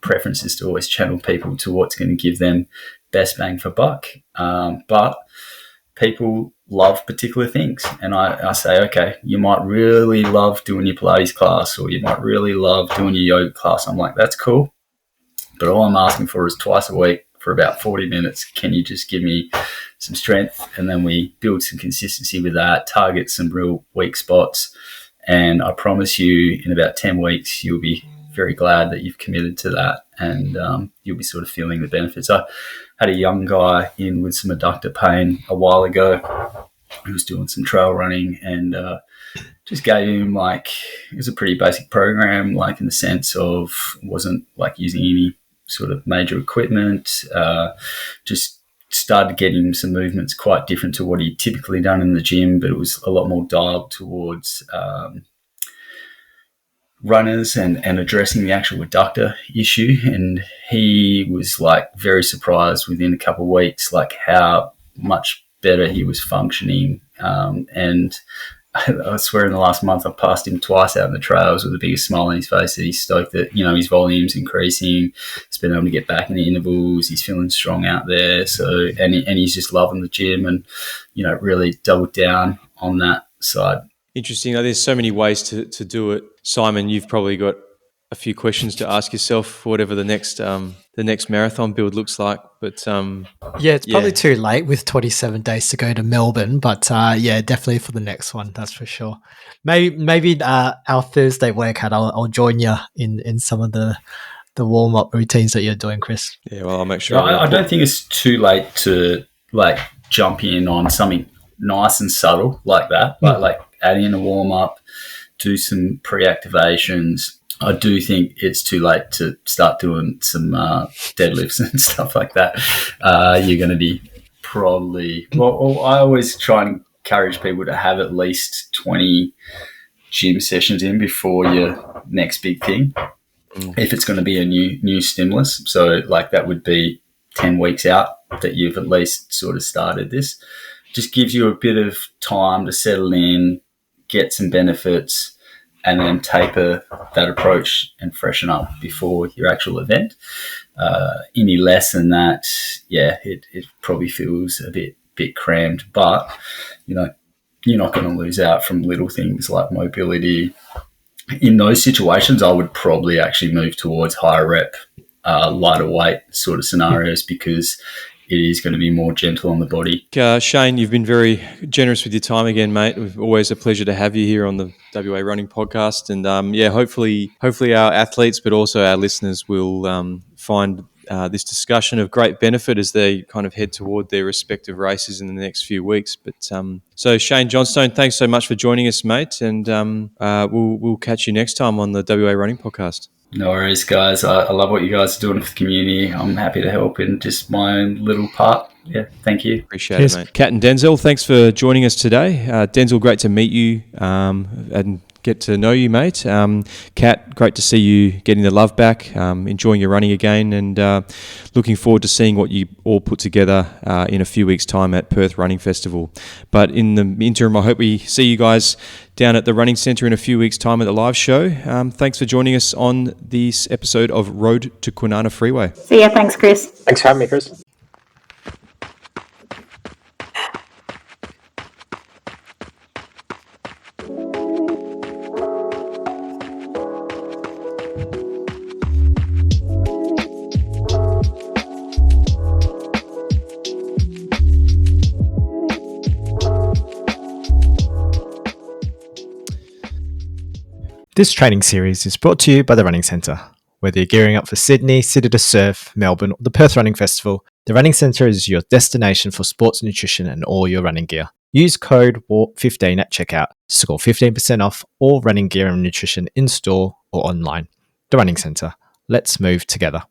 preference is to always channel people to what's going to give them best bang for buck. But people love particular things, and I say, okay, you might really love doing your Pilates class, or you might really love doing your yoga class. I'm like, that's cool, but all I'm asking for is twice a week for about 40 minutes. Can you just give me some strength? And then we build some consistency with that, target some real weak spots. And I promise you, in about 10 weeks, you'll be very glad that you've committed to that, and you'll be sort of feeling the benefits. I had a young guy in with some adductor pain a while ago who was doing some trail running, and just gave him it was a pretty basic program, in the sense of wasn't using any sort of major equipment, just started getting some movements quite different to what he'd typically done in the gym, but it was a lot more dialed towards runners and addressing the actual adductor issue. And he was very surprised within a couple of weeks, how much better he was functioning. And I swear in the last month I've passed him twice out in the trails with the biggest smile on his face, that he's stoked that, his volume's increasing. He's been able to get back in the intervals. He's feeling strong out there. So, and he's just loving the gym, and, really doubled down on that side. Interesting. There's so many ways to do it. Simon, you've probably got a few questions to ask yourself for whatever the next marathon build looks like. But Yeah, it's probably too late with 27 days to go to Melbourne, but yeah, definitely for the next one, that's for sure. Maybe our Thursday workout, I'll join you in some of the warm up routines that you're doing, Chris. Yeah, well, I'll make sure. I don't think it's too late to like jump in on something nice and subtle like that, like add in a warm up, do some pre-activations. I do think it's too late to start doing some deadlifts and stuff like that. You're going to be probably... Well, I always try and encourage people to have at least 20 gym sessions in before your next big thing, if it's going to be a new stimulus. So like that would be 10 weeks out that you've at least sort of started this. Just gives you a bit of time to settle in, get some benefits, and then taper that approach and freshen up before your actual event. Any less than that, it probably feels a bit crammed. But, you're not going to lose out from little things like mobility. In those situations, I would probably actually move towards higher rep, lighter weight sort of scenarios, because it is going to be more gentle on the body. Shane, you've been very generous with your time again, mate. It's always a pleasure to have you here on the WA Running Podcast. And hopefully our athletes, but also our listeners will find this discussion of great benefit as they kind of head toward their respective races in the next few weeks. But so Shane Johnstone, thanks so much for joining us, mate. And we'll catch you next time on the WA Running Podcast. No worries, guys. I love what you guys are doing for the community. I'm happy to help in just my own little part. Yeah, thank you. Appreciate it, mate. Kat and Denzel, thanks for joining us today. Denzel, great to meet you and get to know you, mate. Kat, great to see you getting the love back, enjoying your running again, and looking forward to seeing what you all put together in a few weeks' time at Perth Running Festival. But in the interim, I hope we see you guys down at the Running Centre in a few weeks' time at the live show. Thanks for joining us on this episode of Road to Kwinana Freeway. See ya. Thanks, Chris. Thanks for having me, Chris. This training series is brought to you by the Running Centre. Whether you're gearing up for Sydney, City to Surf, Melbourne, or the Perth Running Festival, the Running Centre is your destination for sports nutrition and all your running gear. Use code WARP15 at checkout to score 15% off all running gear and nutrition in store or online. The Running Centre. Let's move together.